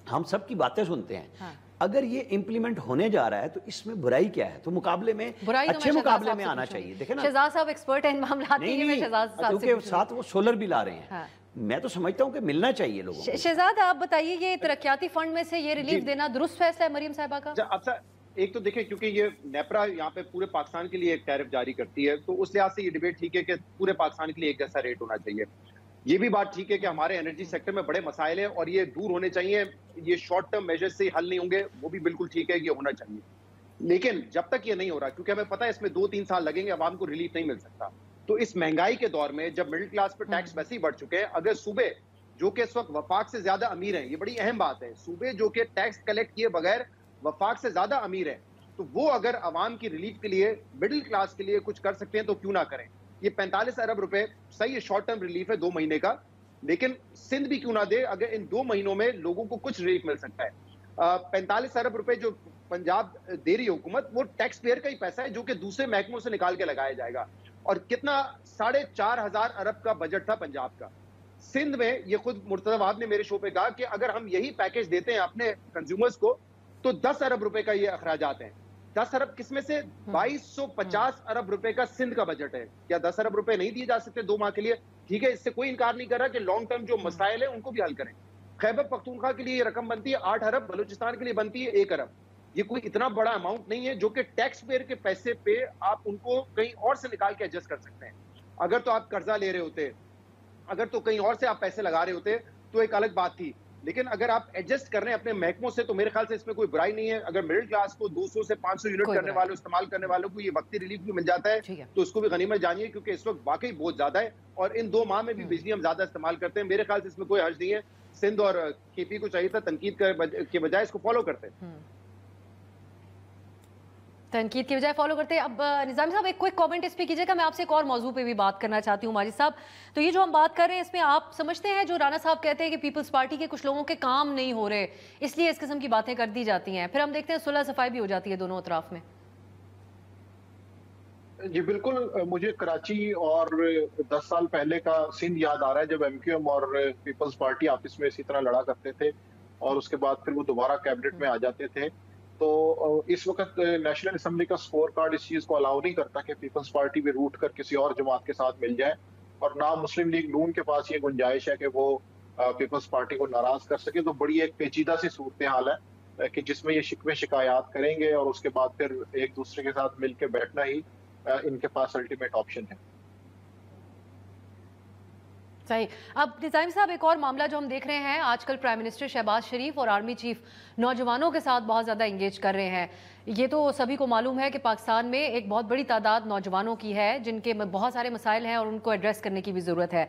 हम सब की बातें सुनते हैं। हाँ। अगर ये इम्प्लीमेंट होने जा रहा है तो इसमें बुराई क्या है? तो मुकाबले में अच्छे मुकाबले में आना चाहिए। देखें ना, शहजाद साहब एक्सपर्ट हैं इन मामलात में, क्योंकि साथ वो सोलर भी ला रहे हैं। हाँ। मैं तो समझता हूँ कि मिलना चाहिए लोगों को। शहजाद, आप बताइए, ये तरक्याती फंड में से ये रिलीफ देना दुरुस्त फैसला है मरियम साहिबा का? अच्छा, एक तो देखिए, क्योंकि ये नेपरा यहाँ पे पूरे पाकिस्तान के लिए एक टैरिफ जारी करती है, तो उस लिहाज से ये डिबेट ठीक है कि पूरे पाकिस्तान के लिए एक जैसा रेट होना चाहिए। ये भी बात ठीक है कि हमारे एनर्जी सेक्टर में बड़े मसाइल हैं और ये दूर होने चाहिए। ये शॉर्ट टर्म मेजर्स से हल नहीं होंगे, वो भी बिल्कुल ठीक है, ये होना चाहिए। लेकिन जब तक ये नहीं हो रहा, क्योंकि हमें पता है इसमें 2-3 साल लगेंगे, आवाम को रिलीफ नहीं मिल सकता। तो इस महंगाई के दौर में जब मिडिल क्लास पे टैक्स वैसे ही बढ़ चुके हैं, अगर सूबे जो कि इस वक्त वफाक से ज्यादा अमीर हैं, ये बड़ी अहम बात है, सूबे जो कि टैक्स कलेक्ट किए बगैर वफाक से ज्यादा अमीर है, तो वो अगर आवाम की रिलीफ के लिए, मिडिल क्लास के लिए कुछ कर सकते हैं तो क्यों ना करें। ये 45 अरब रुपए सही है, शॉर्ट टर्म रिलीफ है 2 महीने का, لیکن سندھ بھی کیوں نہ دے, اگر ان 2 مہینوں میں لوگوں کو کچھ ریلیف مل سکتا ہے. 45 ارب روپے جو پنجاب دے رہی حکومت, وہ ٹیکس پیئر کا ہی پیسہ ہے جو کہ دوسرے محکموں سے نکال کے لگایا جائے گا. اور کتنا 4,500 ارب کا بجٹ تھا پنجاب کا. سندھ میں یہ خود مرتضی وہاب نے میرے شو پہ کہا کہ اگر ہم یہی پیکج دیتے ہیں اپنے کنزیومرز کو تو 10 ارب روپے کا یہ اخراجات ہیں. 10 ارب کس میں سے؟ 2250 ارب روپے کا سندھ کا بجٹ ہے. کیا 10 ارب روپے نہیں دیے جا سکتے 2 ماہ کے لیے؟ ٹھیک ہے, اس سے کوئی انکار نہیں کر رہا کہ لانگ ٹرم جو مسائل ہیں ان کو بھی حل کریں. خیبر پختونخوا کے لیے یہ رقم بنتی ہے 8 ارب, بلوچستان کے لیے بنتی ہے 1 ارب. یہ کوئی اتنا بڑا اماؤنٹ نہیں ہے جو کہ ٹیکس پیئر کے پیسے پہ آپ ان کو کہیں اور سے نکال کے ایڈجسٹ کر سکتے ہیں. اگر تو آپ قرضہ لے رہے ہوتے, اگر تو کہیں اور سے آپ پیسے لگا رہے ہوتے تو ایک الگ بات تھی, لیکن اگر آپ ایڈجسٹ کر رہے ہیں اپنے محکموں سے تو میرے خیال سے اس میں کوئی برائی نہیں ہے. اگر مڈل کلاس کو 200 سے 500 یونٹ کرنے والوں, استعمال کرنے والوں کو یہ وقتی ریلیف بھی مل جاتا ہے تو اس کو بھی غنیمت جانیے, کیونکہ اس وقت واقعی بہت زیادہ ہے اور ان 2 ماہ میں بھی بجلی ہم زیادہ استعمال کرتے ہیں. میرے خیال سے اس میں کوئی حرج نہیں ہے. سندھ اور کے پی کو چاہیے تھا تنقید کے بجائے اس کو فالو کرتے ہیں, تنقید کی بجائے فالو کرتے ہیں. اب نظامی صاحب ایک کوئک کامنٹ اس پہ کیجئے گا, میں آپ سے ایک اور موضوع پہ بھی بات کرنا چاہتی ہوں ماجد صاحب. تو یہ جو ہم بات کر رہے ہیں اس میں آپ سمجھتے ہیں جو رانا صاحب کہتے ہیں کہ پیپلز پارٹی کے کچھ لوگوں کے کام نہیں ہو رہے اس لیے اس قسم کی باتیں کر دی جاتی ہیں, پھر ہم دیکھتے ہیں صلح صفائی بھی ہو جاتی ہے دونوں اطراف میں. جی بالکل, مجھے کراچی اور 10 سال پہلے کا سندھ یاد آ رہا ہے جب ایم کیو ایم اور پیپلز پارٹی آپس میں اسی طرح لڑا کرتے تھے اور اس کے بعد پھر وہ دوبارہ کیبنٹ میں آ جاتے تھے. تو اس وقت نیشنل اسمبلی کا سکور کارڈ اس چیز کو الاؤ نہیں کرتا کہ پیپلز پارٹی بھی روٹ کر کسی اور جماعت کے ساتھ مل جائے, اور نہ مسلم لیگ نون کے پاس یہ گنجائش ہے کہ وہ پیپلز پارٹی کو ناراض کر سکے. تو بڑی ایک پیچیدہ سی صورتحال ہے کہ جس میں یہ شکوے شکایات کریں گے اور اس کے بعد پھر ایک دوسرے کے ساتھ مل کے بیٹھنا ہی ان کے پاس الٹیمیٹ آپشن ہے. صحیح. اب نظامی صاحب ایک اور معاملہ جو ہم دیکھ رہے ہیں, آج کل پرائم منسٹر شہباز شریف اور آرمی چیف نوجوانوں کے ساتھ بہت زیادہ انگیج کر رہے ہیں. یہ تو سبھی کو معلوم ہے کہ پاکستان میں ایک بہت بڑی تعداد نوجوانوں کی ہے جن کے بہت سارے مسائل ہیں اور ان کو ایڈریس کرنے کی بھی ضرورت ہے.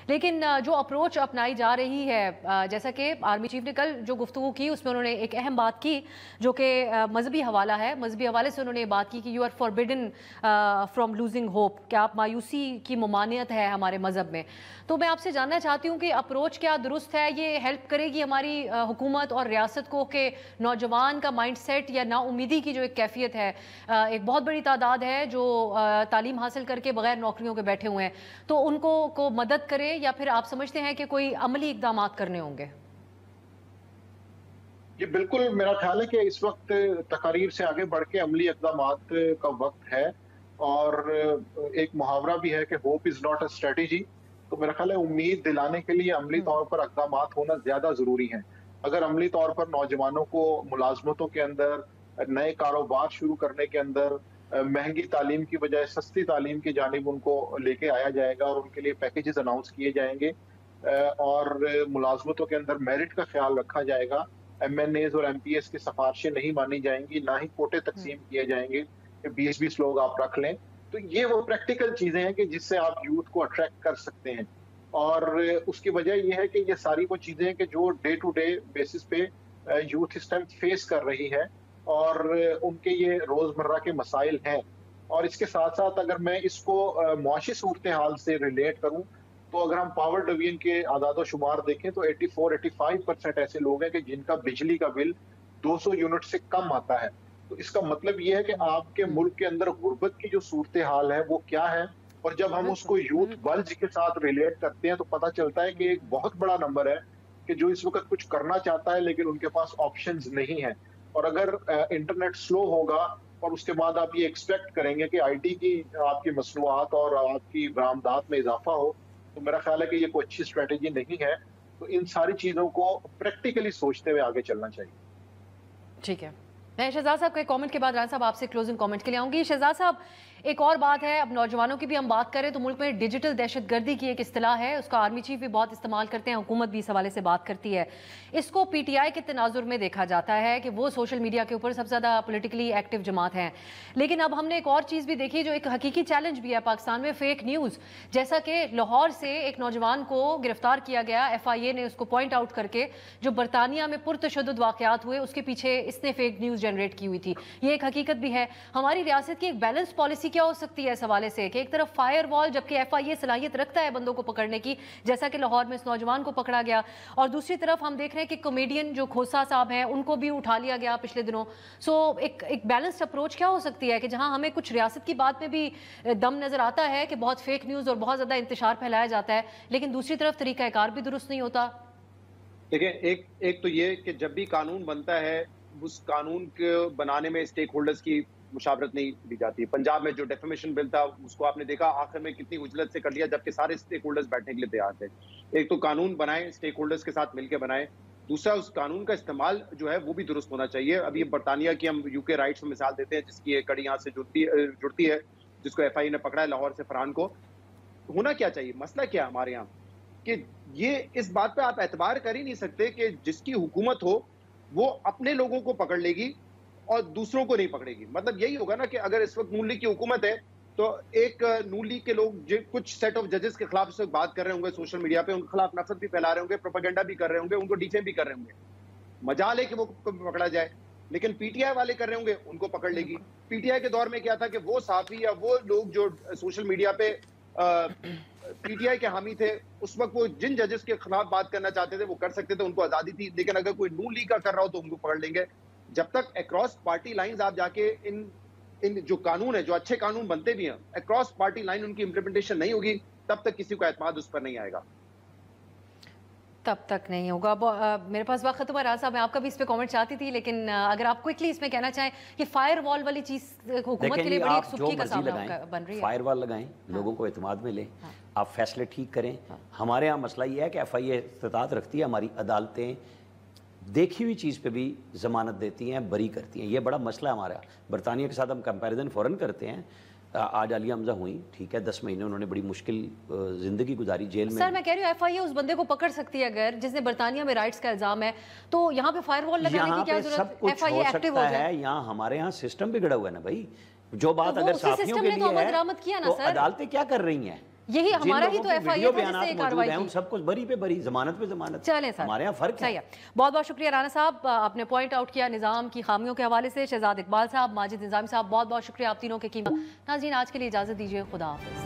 لیکن جو اپروچ اپنائی جا رہی ہے, جیسا کہ آرمی چیف نے کل جو گفتگو کی اس میں انہوں نے ایک اہم بات کی جو کہ مذہبی حوالہ ہے. مذہبی حوالے سے انہوں نے یہ بات کی کہ you are forbidden from losing hope, کہ آپ مایوسی کی ممانعت ہے ہمارے مذہب میں. تو میں آپ سے جاننا چاہتی ہوں کہ اپروچ کیا درست ہے, یہ ہیلپ کرے گی ہماری حکومت اور ریاست کو کہ نوجوان کا مائنڈ سیٹ یا نا امیدی کی جو ایک کیفیت ہے, ایک بہت بڑی تعداد ہے جو تعلیم حاصل کر کے بغیر نوکریوں کے بیٹھے ہوئے ہیں, تو ان کو مدد کرے, یا پھر آپ سمجھتے ہیں کہ کوئی عملی اقدامات کرنے ہوں گے؟ یہ بالکل میرا خیال ہے کہ اس وقت تقاریر سے آگے بڑھ کے عملی اقدامات کا وقت ہے, اور ایک محاورہ بھی ہے کہ hope is not a strategy. تو میرا خیال ہے امید دلانے کے لیے عملی طور پر اقدامات ہونا زیادہ ضروری ہیں. اگر عملی طور پر نوجوانوں کو ملازمتوں کے اندر, نئے کاروبار شروع کرنے کے اندر, مہنگی تعلیم کی بجائے سستی تعلیم کی جانب ان کو لے کے آیا جائے گا اور ان کے لیے پیکیجز اناؤنس کیے جائیں گے, اور ملازمتوں کے اندر میرٹ کا خیال رکھا جائے گا, ایم این ایز اور ایم پی ایس کی سفارشیں نہیں مانی جائیں گی, نہ ہی کوٹے تقسیم کیے جائیں گے کہ 20-20 لوگ آپ رکھ لیں. تو یہ وہ پریکٹیکل چیزیں ہیں کہ جس سے آپ یوتھ کو اٹریکٹ کر سکتے ہیں, اور اس کی وجہ یہ ہے کہ یہ ساری وہ چیزیں ہیں کہ جو ڈے ٹو ڈے بیسس پہ یوتھ اس ٹائم فیس کر رہی ہے اور ان کے یہ روزمرہ کے مسائل ہیں. اور اس کے ساتھ ساتھ اگر میں اس کو معاشی صورتحال سے ریلیٹ کروں تو اگر ہم پاور ڈویژن کے اعداد و شمار دیکھیں تو 84-85% ایسے لوگ ہیں کہ جن کا بجلی کا بل 200 یونٹ سے کم آتا ہے. تو اس کا مطلب یہ ہے کہ آپ کے ملک کے اندر غربت کی جو صورتحال ہے وہ کیا ہے, اور جب ہم اس کو یوتھ بلج کے ساتھ ریلیٹ کرتے ہیں تو پتہ چلتا ہے کہ ایک بہت بڑا نمبر ہے کہ جو اس وقت کچھ کرنا چاہتا ہے لیکن ان کے پاس آپشنز نہیں ہیں. اور اگر انٹرنیٹ سلو ہوگا اور اس کے بعد آپ یہ ایکسپیکٹ کریں گے کہ آئی ٹی کی آپ کی مصنوعات اور آپ کی برآمدات میں اضافہ ہو, تو میرا خیال ہے کہ یہ کوئی اچھی اسٹریٹجی نہیں ہے. تو ان ساری چیزوں کو پریکٹیکلی سوچتے ہوئے آگے چلنا چاہیے. ٹھیک ہے, میں شہزاد صاحب کے کامنٹ کے بعد رانا صاحب آپ سے کلوزنگ کامنٹ کے لیے آؤں گی. شہزاد صاحب ایک اور بات ہے, اب نوجوانوں کی بھی ہم بات کریں تو ملک میں ڈیجیٹل دہشت گردی کی ایک اصطلاح ہے, اس کا آرمی چیف بھی بہت استعمال کرتے ہیں, حکومت بھی اس حوالے سے بات کرتی ہے. اس کو پی ٹی آئی کے تناظر میں دیکھا جاتا ہے کہ وہ سوشل میڈیا کے اوپر سب سے زیادہ پولیٹیکلی ایکٹیو جماعت ہیں. لیکن اب ہم نے ایک اور چیز بھی دیکھی جو ایک حقیقی چیلنج بھی ہے پاکستان میں, فیک نیوز. جیسا کہ لاہور سے ایک نوجوان کو گرفتار کیا گیا, ایف آئی اے نے اس کو پوائنٹ آؤٹ کر کے جو برطانیہ میں پرتشدد واقعات ہوئے اس کے پیچھے اس نے فیک نیوز जनरेट की हुई थी, ये एक हकीकत भी है। हमारी रियासत की एक बैलेंस पॉलिसी क्या हो सकती है इस हवाले से कि एक तरफ फायर वॉल, जबकि FIA सलाहियत रखता है बंदों को पकड़ने की, जैसा कि लाहौर में इस नौजवान को पकड़ा गया, और दूसरी तरफ हम देख रहे हैं कि कॉमेडियन जो खोसा साहब हैं उनको भी उठा लिया गया पिछले दिनों। सो एक बैलेंस्ड अप्रोच क्या हो सकती है कि जहां हमें कुछ रियासत की बात में भी दम नजर आता है कि बहुत फेक न्यूज़ और बहुत ज़्यादा इंतशार फैलाया जाता है, लेकिन दूसरी तरफ तरीकाकार भी दुरुस्त नहीं होता। देखिए, एक तो ये कि जब भी कानून बनता है उस कानून के बनाने में स्टेक होल्डर्स की मुशावरत नहीं ली जाती है। पंजाब में जो डेफेमेशन बिल था उसको आपने देखा आखिर में कितनी उजलत से कर लिया, जबकि सारे स्टेक होल्डर्स बैठने के लिए तैयार थे। एक तो कानून बनाए, स्टेक होल्डर्स के साथ मिलकर बनाए, दूसरा उस कानून का इस्तेमाल जो है वो भी दुरुस्त होना चाहिए। अब ये बरतानिया की हम UK राइट्स में मिसाल देते हैं, जिसकी एक कड़ी यहाँ से जुड़ती है, जिसको FIA ने पकड़ा है लाहौर से फरहान को। होना क्या चाहिए, मसला क्या है हमारे यहाँ कि ये इस बात पे आप एतबार कर ही नहीं सकते कि जिसकी हुकूमत हो वो अपने लोगों को पकड़ लेगी और दूसरों को नहीं पकड़ेगी। मतलब यही होगा ना कि अगर इस वक्त नून लीग की हुकूमत है तो एक नून लीग के लोग कुछ सेट ऑफ जजेस के खिलाफ इस वक्त बात कर रहे होंगे सोशल मीडिया पे, उनके खिलाफ नफरत भी फैला रहे होंगे, प्रोपेगेंडा भी कर रहे होंगे, उनको डिफेम भी कर रहे होंगे। मजाल है कि वो पकड़ा जाए, लेकिन PTI वाले कर रहे होंगे उनको पकड़ लेगी। PTI के दौर में क्या था कि वो साफी या वो लोग जो सोशल मीडिया पे PTI के हामी थे, उस वक्त वो जिन जजेस के खिलाफ बात करना चाहते थे वो कर सकते थे, उनको आजादी थी। लेकिन अगर कोई नून लीग का कर रहा हो तो उनको पकड़ लेंगे। जब तक अक्रॉस पार्टी लाइंस आप जाके इन जो कानून है, जो अच्छे कानून बनते भी हैं, अक्रॉस पार्टी लाइन उनकी इम्प्लीमेंटेशन नहीं होगी, तब तक किसी को एतमाद उस पर नहीं आएगा। तब तक नहीं होगा। मेरे पास वक्त खत्म है। राज साहब, मैं आपका भी इस पे कमेंट चाहती थी, लेकिन अगर आप क्विकली इसमें कहना चाहें कि फायर वॉल वाली चीज हुकूमत के लिए बड़ी एक सुर्खी का सामना बन रही है। फायर वॉल लगाएं, लोगों को एतमाद में लें, आप फैसले ठीक करें। हमारे यहाँ मसला ये है कि FIA इस्तात रखती है, हमारी अदालतें देखी हुई चीज़ पे भी ज़मानत देती हैं, बरी करती हैं। ये बड़ा मसला है हमारा। बरतानिया के साथ हम कंपैरिजन फ़ौरन करते हैं। आज आलिया हमजा हुई, ठीक है, 10 महीने उन्होंने बड़ी मुश्किल ज़िंदगी गुजारी जेल में। सर मैं कह रही हूँ FIA उस बंदे को पकड़ सकती है अगर जिसने बरतानिया में राइट्स का इल्ज़ाम है, तो यहाँ पे फायर वॉल लगाने की क्या जरूरत? FIA एक्टिव हो जाए। यहाँ हमारे यहाँ सिस्टम बिगड़ा हुआ है ना भाई। जो बात अगर साथियों के लिए है तो अदालतें क्या कर रही हैं? यही हमारा ही तो FIA था जिससे कार्रवाई की। सब कुछ बरी पे बरी, जमानत पे जमानत। चलें सर, हमारे यहाँ फर्क है। बहुत बहुत शुक्रिया राना साहब, आपने पॉइंट आउट किया निज़ाम की खामियों के हवाले से। शहजाद इकबाल साहब, माजिद निज़ामी साहब, बहुत बहुत शुक्रिया आप तीनों के कीमत। नाज़रीन, आज के लिए इजाज़त दीजिए, खुदा हाफिज़।